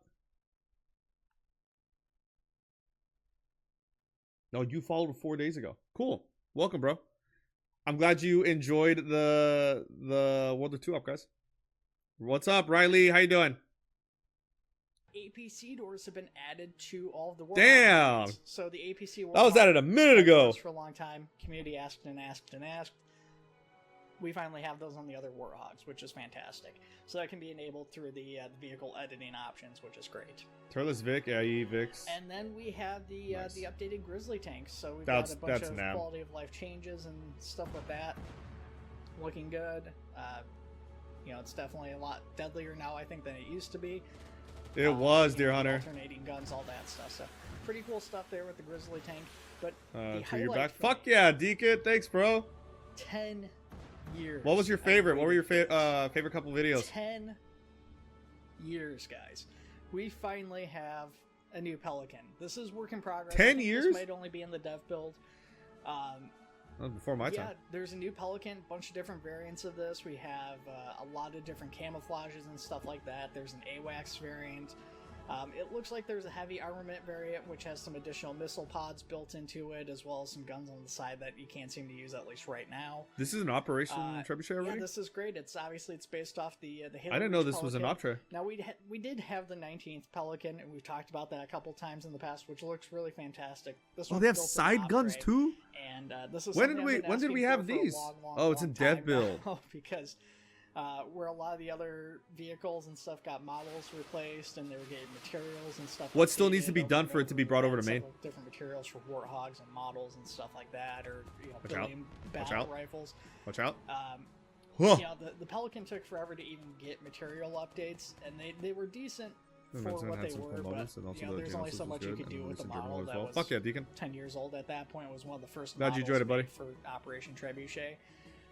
No, you followed 4 days ago. Cool. Welcome, bro. I'm glad you enjoyed the World War II up, guys. What's up, Riley? How you doing? APC doors have been added to all of the Warhawk. Damn. So the APC that was added a minute ago. For a long time, community asked and asked and asked. We finally have those on the other Warhogs, which is fantastic. So that can be enabled through the vehicle editing options, which is great. Turles Vic, AE Vix. And then we have the updated Grizzly tanks. So we've got a bunch of quality of life changes and stuff like that. Looking good. It's definitely a lot deadlier now, I think, than it used to be. It was, Deer Hunter. Alternating guns, all that stuff. So pretty cool stuff there with the Grizzly tank. But you're back. Fuck yeah, Deacon. Thanks, bro. 10 years. What was your favorite? What were your favorite couple videos? 10 years, guys. We finally have a new Pelican. This is work in progress. 10 years? This might only be in the dev build. That was before my time. Yeah, there's a new Pelican, bunch of different variants of this. We have a lot of different camouflages and stuff like that. There's an AWACS variant. It looks like there's a heavy armament variant, which has some additional missile pods built into it, as well as some guns on the side that you can't seem to use, at least right now. This is an Operation Trebuchet already? Yeah, this is great. It's based off the Halo. I didn't know this Pelican. was an Optre. Now, we did have the 19th Pelican, and we've talked about that a couple times in the past, which looks really fantastic. This they have side guns too? And this is when did we have these? It's in dev build. Because where a lot of the other vehicles and stuff got models replaced, and they were getting materials and stuff. What still needs to be done for it to be brought over to main? Different materials for Warthogs and models and stuff like that, or building battle rifles. Watch out! The Pelican took forever to even get material updates, and they were decent for what they were, but there's only so much you could do with the model that was 10 years old at that point. It was one of the first models you enjoyed it, buddy. For Operation Trebuchet.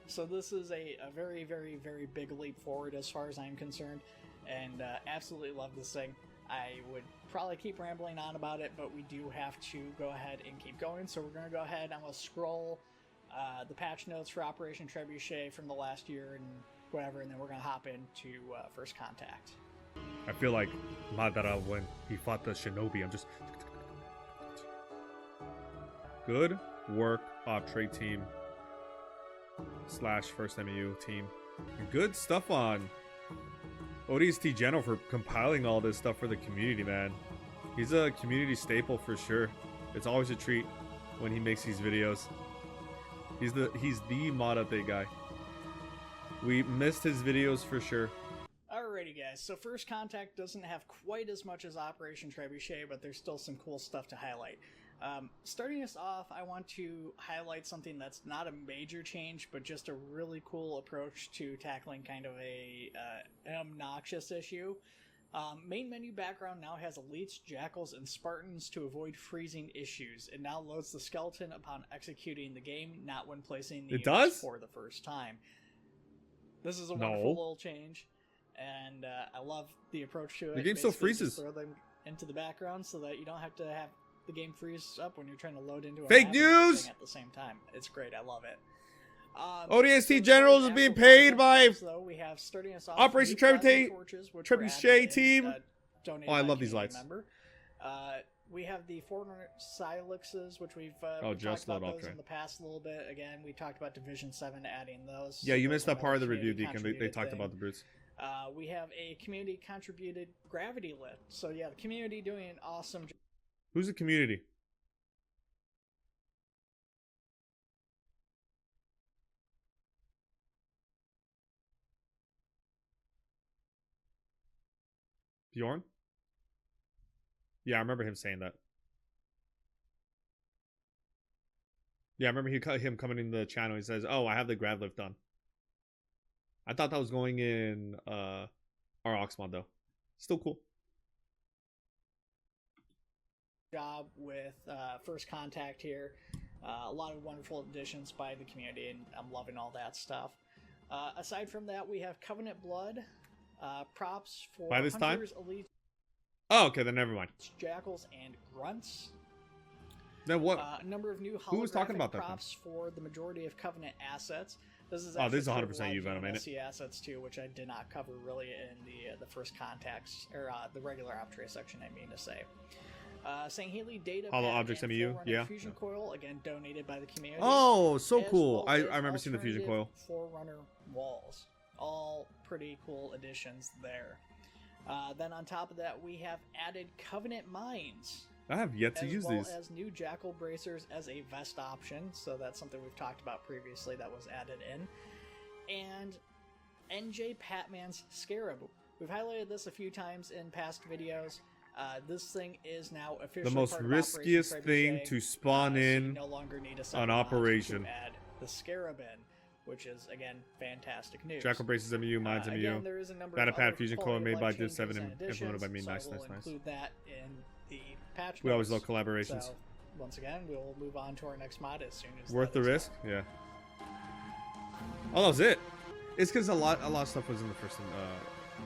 So this is a very, very, very big leap forward as far as I'm concerned, and absolutely love this thing. I would probably keep rambling on about it, but we do have to go ahead and keep going. So we're going to go ahead, I'm going to scroll the patch notes for Operation Trebuchet from the last year and whatever, and then we're going to hop into First Contact. I feel like Madara when he fought the Shinobi. I'm just... Good work, Optre team. / First MEU team. Good stuff on ODST General for compiling all this stuff for the community, man. He's a community staple for sure. It's always a treat when he makes these videos. He's the mod update guy. We missed his videos for sure. Alrighty guys, so First Contact doesn't have quite as much as Operation Trebuchet, but there's still some cool stuff to highlight. Starting us off, I want to highlight something that's not a major change, but just a really cool approach to tackling kind of an obnoxious issue. Main menu background now has elites, jackals, and Spartans to avoid freezing issues. It now loads the skeleton upon executing the game, not when placing the units for the first time. This is a wonderful little change, and I love the approach to it. The game still freezes. Throw them into the background so that you don't have to have the game freeze up when you're trying to load into a fake news at the same time. It's great. I love it. ODST Generals is being paid by we have starting us off Operation Trebuchet team. Oh, I love these lights. We have the Forerunner Silixes, which we've just talked about those in the past a little bit. Again, we talked about Division 7 adding those. Yeah, you missed that part of the review, Deacon. They talked about the brutes. We have a community contributed gravity lift. So yeah, the community doing an awesome job. Who's the community? Bjorn? Yeah, I remember him saying that. Yeah, I remember him coming in the channel. He says, "Oh, I have the grav lift done." I thought that was going in our Oxmod though. Still cool. Job with First Contact here. A lot of wonderful additions by the community, and I'm loving all that stuff. Aside from that, we have Covenant Blood. Props for by this Hunters, time? Elite. Oh, okay, then never mind. Jackals and Grunts. Then what? A number of new Who was talking about that props for the majority of Covenant assets. This is this is 100% you, Venom, ain't it? assets too, which I did not cover really in the First Contacts or the regular Optray section. I mean to say. St. Haley data Hollow Objects MU, yeah. Fusion Coil, again donated by the community. Oh, so cool! I remember seeing the Fusion Coil. Forerunner walls, all pretty cool additions there. Then on top of that, we have added Covenant Mines. I have yet to use these. As well as new Jackal Bracers as a vest option, so that's something we've talked about previously that was added in. And NJ Patman's Scarab. We've highlighted this a few times in past videos. This thing is now officially the most riskiest thing to spawn in no longer need an operation. To add the Scarab in, which is again fantastic news. Jackal Braces MU, Mines MU. Again, there is a number Batapad of Fusion Coil made by Div 7 and and implemented by me. So Nice, we'll nice, nice. include that in the patch. We always love collaborations. So once again, we'll move on to our next mod as soon as worth the risk. Yeah. Oh, that was it. It's because a lot of stuff was in the first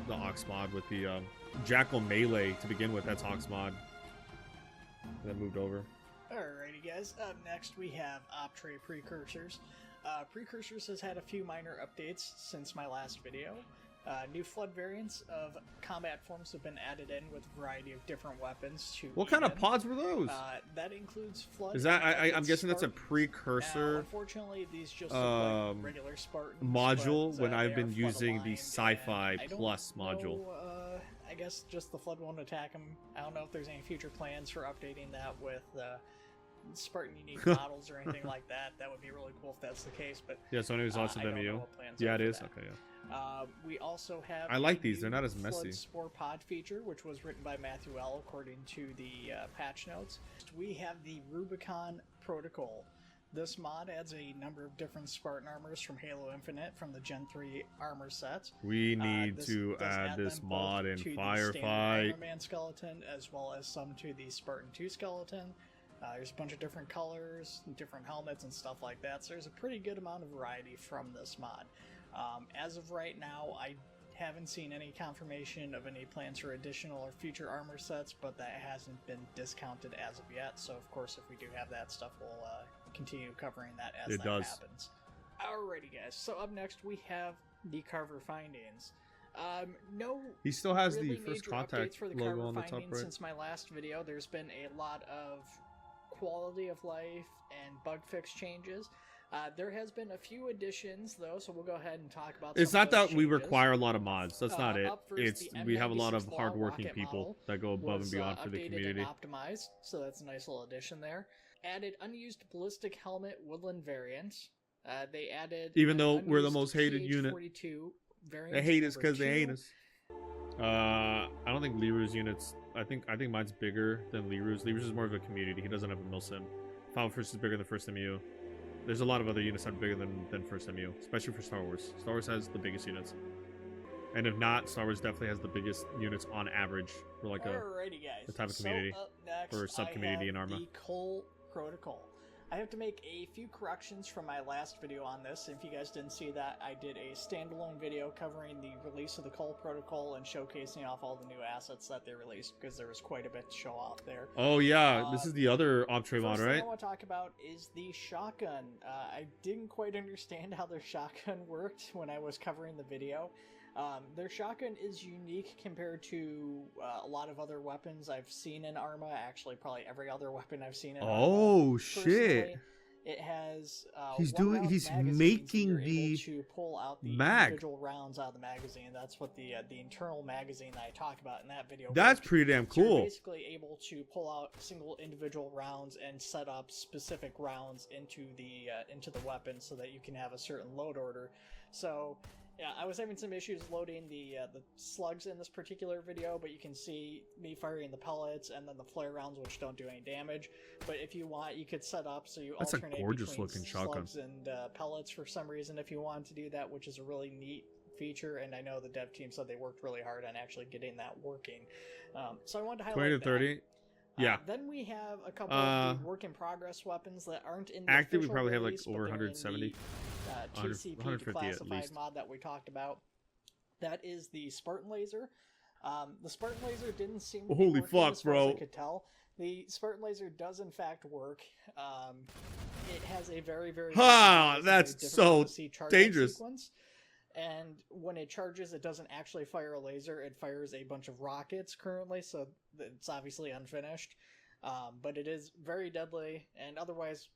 the Ox mod with the Jackal melee to begin with. That's Ox mod. That moved over. Alrighty, guys. Up next, we have Optray Precursors. Precursors has had a few minor updates since my last video. New flood variants of combat forms have been added in with a variety of different weapons. What kind of pods were those? That includes flood. Is that I'm guessing that's a precursor? Unfortunately, these just look like regular Spartans. Module when I've been using the Sci-Fi Plus module. I guess just the flood won't attack them. I don't know if there's any future plans for updating that with Spartan unique models or anything like that. That would be really cool if that's the case. But yeah, so it was also MU. Yeah, it is. Okay, yeah. We also have. I like these. They're not as messy. Spore pod feature, which was written by Matthew L. according to the patch notes. We have the Rubicon protocol. This mod adds a number of different Spartan armors from Halo Infinite from the Gen 3 armor sets. We need to add this mod in Firefight. Iron Man skeleton, as well as some to the Spartan 2 skeleton. There's a bunch of different colors, different helmets, and stuff like that. So there's a pretty good amount of variety from this mod. As of right now, I haven't seen any confirmation of any plans for additional or future armor sets, but that hasn't been discounted as of yet. So of course, if we do have that stuff, we'll continue covering that as happens. Alrighty, guys. So up next, we have the Carver findings. No, he still has really the First Contact for the logo Carver on the top right. Since my last video, there's been a lot of quality of life and bug fix changes. There has been a few additions though, so we'll go ahead and talk about. It's not that we require a lot of mods. That's not it. It's we have a lot of hardworking people that go above and beyond for the community. And optimized, so that's a nice little addition there. Added unused ballistic helmet woodland variant. They added even though we're the most hated unit. They hate us because they hate us. I don't think Liru's units I think mine's bigger than Liru's. Liru's is more of a community. He doesn't have a milsim. Final First is bigger than First MU. There's a lot of other units that are bigger than First MU, especially for Star Wars. Star Wars has the biggest units. And if not, Star Wars definitely has the biggest units on average for like Alrighty, guys. the type of community. So up next, or sub-community in Arma. The Cole Protocol. I have to make a few corrections from my last video on this. If you guys didn't see that, I did a standalone video covering the release of the Cole Protocol and showcasing off all the new assets that they released, because there was quite a bit to show off there. Oh yeah, this is the other Optre mod, right? First thing I want to talk about is the shotgun. I didn't quite understand how their shotgun worked when I was covering the video. Their shotgun is unique compared to a lot of other weapons I've seen in Arma. Actually, probably every other weapon I've seen in Arma. Oh shit! It has he's making the to pull out the individual rounds out of the magazine. That's what the internal magazine that I talk about in that video. That's pretty damn cool. So you're basically able to pull out single individual rounds and set up specific rounds into the weapon so that you can have a certain load order. So. Yeah, I was having some issues loading the slugs in this particular video, but you can see me firing the pellets and then the flare rounds, which don't do any damage. But if you want, you could set up so you alternate between gorgeous-looking shotgun. slugs and pellets for some reason if you wanted to do that, which is a really neat feature. And I know the dev team said they worked really hard on actually getting that working. So I wanted to highlight 20 to 30. That. Yeah. Then we have a couple of the work-in-progress weapons that aren't in the active. official We probably release, have like over 170. TCP 150 at least. mod that we talked about. That is the Spartan Laser. The Spartan Laser didn't seem to be Holy working fuck, as far bro. as I could tell. The Spartan Laser does in fact work. It has a very that's so dangerous. Sequence. And when it charges, it doesn't actually fire a laser. It fires a bunch of rockets currently, so it's obviously unfinished. But it is very deadly, and otherwise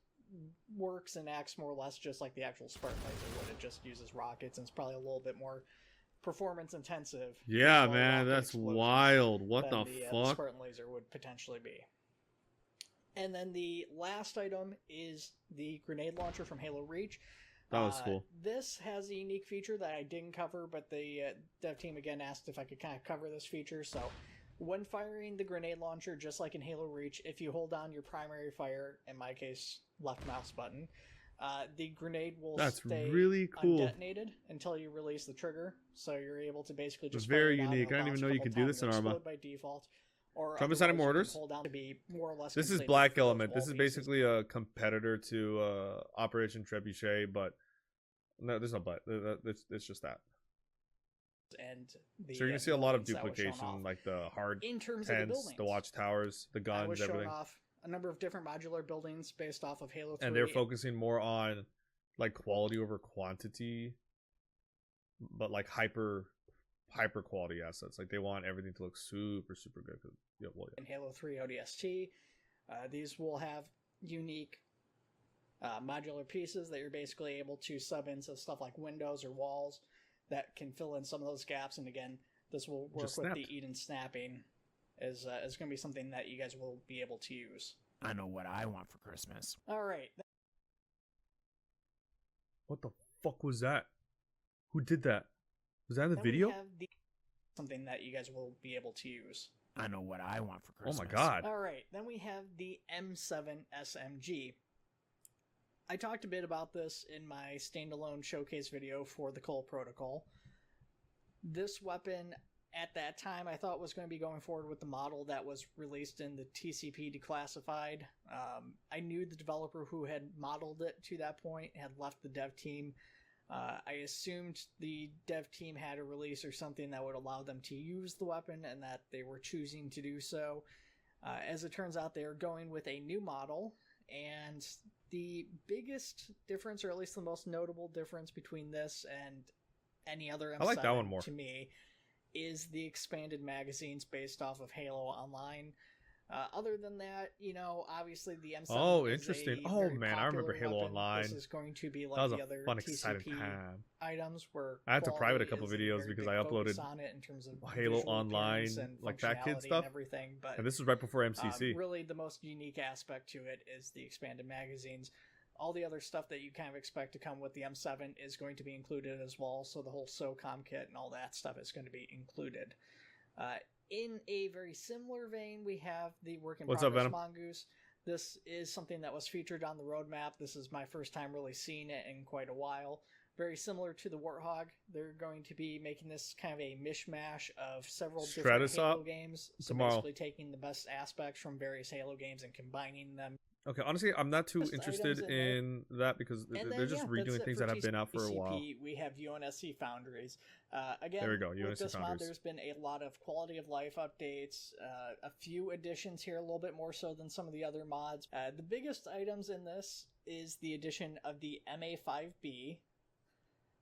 works and acts more or less just like the actual Spartan Laser would. It just uses rockets, and it's probably a little bit more performance intensive. Yeah, man, that's wild. What the fuck? The Spartan Laser would potentially be. And then the last item is the grenade launcher from Halo Reach. That was cool. This has a unique feature that I didn't cover, but the dev team again asked if I could kind of cover this feature. So when firing the grenade launcher, just like in Halo Reach, if you hold down your primary fire, in my case, left mouse button, the grenade will stay really cool. undetonated until you release the trigger. So you're able to basically just very unique. I didn't even know you could do this in Arma. By default. Or Troubleshooting mortars. This is Black Element. This is basically a competitor to Operation Trebuchet, but no, there's no but. It's just that. And so you're gonna see a lot of duplication, like the hard tents, the watchtowers, the guns, everything. Off a number of different modular buildings based off of Halo 3. And they're focusing more on like quality over quantity, but like hyper quality assets. Like they want everything to look super good. In Halo 3 ODST, these will have unique modular pieces that you're basically able to sub into stuff like windows or walls that can fill in some of those gaps. And again, this will work with the Eden snapping is going to be something that you guys will be able to use. I know what I want for Christmas. All right. What the fuck was that? Who did that? Was that in the video? Something that you guys will be able to use. I know what I want for Christmas. Oh my god. All right. Then we have the M7 SMG. I talked a bit about this in my standalone showcase video for the Cole Protocol. This weapon, at that time, I thought was going to be going forward with the model that was released in the TCP Declassified. I knew the developer who had modeled it to that point had left the dev team. I assumed the dev team had a release or something that would allow them to use the weapon and that they were choosing to do so. As it turns out, they are going with a new model, and the biggest difference, or at least the most notable difference between this and any other M7 I like that one more. to me, is the expanded magazines based off of Halo Online. Other than that, you know, obviously the M7. Oh, interesting. Oh man, I remember Halo Online. This is going to be like that was the other fun, TCP exciting time. items where I had to private a couple videos because I uploaded on it in terms of Halo Online, like that kid stuff. And everything, but and this was right before MCC. Really, the most unique aspect to it is the expanded magazines. All the other stuff that you kind of expect to come with the M7 is going to be included as well. So the whole SOCOM kit and all that stuff is going to be included. In a very similar vein, we have the work in What's up, progress Venom? Mongoose. This is something that was featured on the roadmap. This is my first time really seeing it in quite a while. Very similar to the Warthog. They're going to be making this kind of a mishmash of several different Halo games. So basically taking the best aspects from various Halo games and combining them. Okay, honestly, I'm not too interested in that because they're just redoing things that have been out for a while. We have UNSC Foundries. Again, there we go. with this UNSC mod, Foundries. there's been a lot of quality of life updates, a few additions here, a little bit more so than some of the other mods. The biggest items in this is the addition of the MA5B,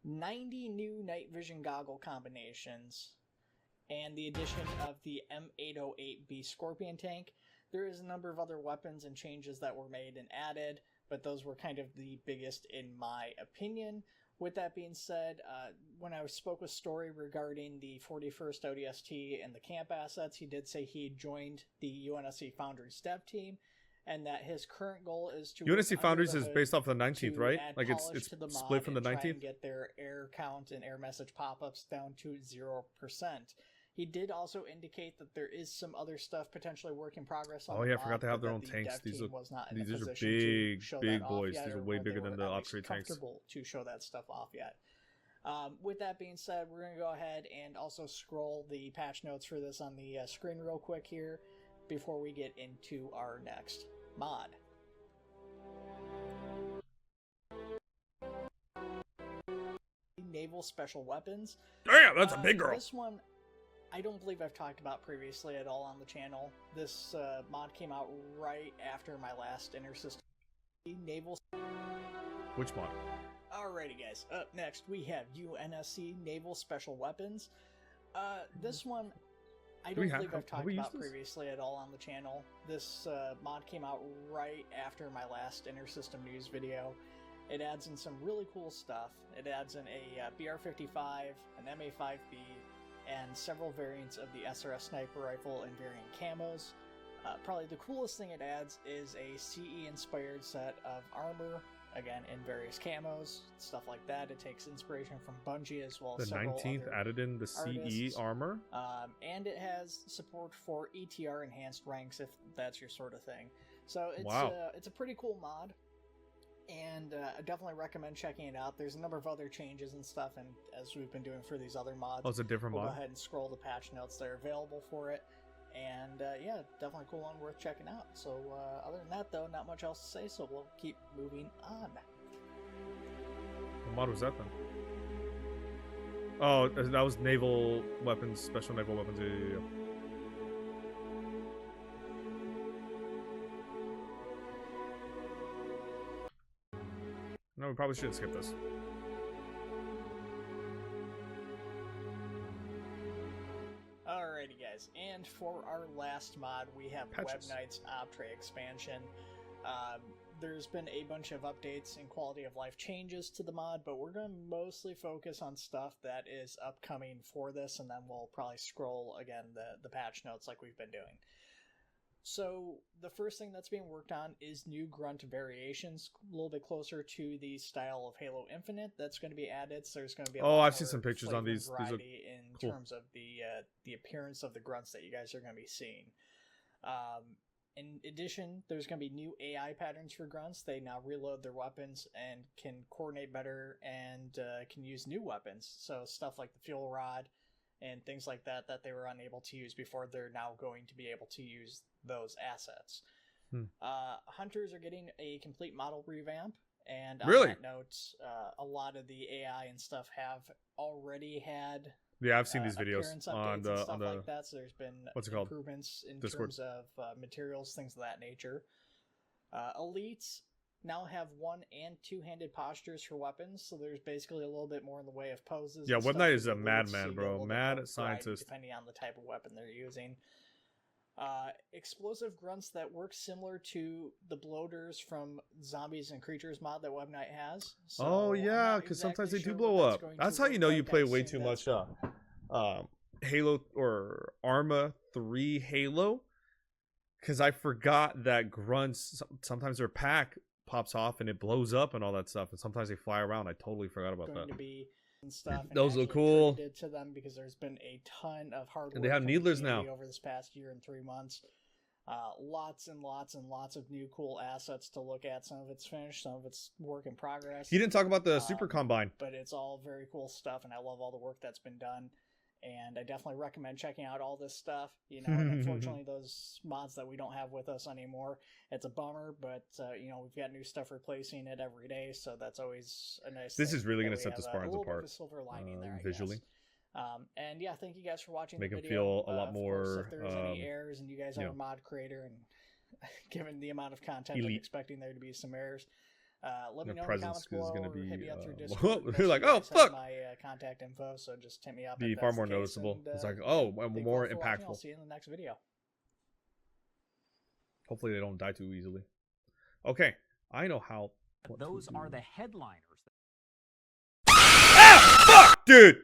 90 new night vision goggle combinations, and the addition of the M808B Scorpion tank. There is a number of other weapons and changes that were made and added, but those were kind of the biggest in my opinion. With that being said, when I spoke with Story regarding the 41st ODST and the camp assets, he did say he joined the UNSC Foundries dev team, and that his current goal is to... UNSC Foundries is based off the 19th, right? Like it's split from the 19th? And get their air count and air message pop-ups down to 0%. He did also indicate that there is some other stuff potentially work in progress on I forgot they have their own tanks. These are big boys. These are way bigger than the upgrade tanks. Comfortable to show that stuff off yet. With that being said, we're going to go ahead and also scroll the patch notes for this on the screen real quick here before we get into our next mod. Naval Special Weapons. Damn, that's a big girl. This one, I don't believe I've talked about previously at all on the channel. This mod came out right after my last Intersystem Naval. Which mod? Alrighty, guys. Up next, we have UNSC Naval Special Weapons. This one, I don't believe I've talked about previously at all on the channel. This mod came out right after my last Intersystem News video. It adds in some really cool stuff. It adds in a BR-55, an MA5B, and several variants of the SRS sniper rifle in varying camos. Probably the coolest thing it adds is a CE-inspired set of armor, again in various camos, stuff like that. It takes inspiration from Bungie as well as several 19th added in the CE armor, and it has support for ETR enhanced ranks if that's your sort of thing. So it's a pretty cool mod. And I definitely recommend checking it out. There's a number of other changes and stuff, and as we've been doing for these other mods, it's a different mod. Go ahead and scroll the patch notes that are available for it. And yeah, definitely a cool one worth checking out. So other than that, though, not much else to say, so we'll keep moving on. What mod was that then? Oh, that was naval weapons, special naval weapons. Yeah. No, we probably shouldn't skip this. Alrighty, guys, and for our last mod, we have Patches. Web Knight's Optray expansion. There's been a bunch of updates and quality of life changes to the mod, but we're going to mostly focus on stuff that is upcoming for this, and then we'll probably scroll again the patch notes like we've been doing. So the first thing that's being worked on is new grunt variations, a little bit closer to the style of Halo Infinite. That's going to be added. So there's going to be I've seen some pictures on these. These are in terms of the appearance of the grunts that you guys are going to be seeing. In addition, there's going to be new AI patterns for grunts. They now reload their weapons and can coordinate better and can use new weapons. So stuff like the fuel rod and things like that they were unable to use before, they're now going to be able to use those assets. Hunters are getting a complete model revamp, and on that note, a lot of the AI and stuff have already had I've seen these videos on the like that. So there's been improvements in Discord. terms of materials, things of that nature. Elites now have one- and two-handed postures for weapons, so there's basically a little bit more in the way of poses. Yeah, Web Knight is a madman, bro. Mad scientist. Depending on the type of weapon they're using. Explosive grunts that work similar to the bloaters from Zombies and Creatures mod that Web Knight has. So because sometimes they do blow up. That's how you know you play way too much Halo or Arma 3 Halo. Because I forgot that grunts, sometimes their pack pops off and it blows up and all that stuff, and sometimes they fly around. I totally forgot about that. Going to be and stuff. And Those look actually cool. attributed to them because there's been a ton of hard work. And they have from the needlers now community over this past year and 3 months. Lots and lots and lots of new cool assets to look at. Some of it's finished, some of it's work in progress. He didn't talk about the Super Combine. But it's all very cool stuff, and I love all the work that's been done. And I definitely recommend checking out all this stuff. You know, and unfortunately, those mods that we don't have with us anymore, it's a bummer. But you know, we've got new stuff replacing it every day, so that's always a nice. This thing is really that going to we set have the Spartans a little bit apart. of a silver lining there, I visually. guess. And yeah, thank you guys for watching. Make the them video. feel a lot Of more. course, if there's any errors, and you guys are a mod creator, and given the amount of content, I'm expecting there to be some errors. Let me know in the comments below, gonna or be, hit me up through Discord. you're like, You oh guys have fuck! my contact info, so just hit me up. Be if far that's more the case, noticeable. and, It's like, oh, thank you more all for watching. I'll impactful. see you in the next video. Hopefully they don't die too easily. Okay, I know how. Those are the headliners. Ah, fuck, dude.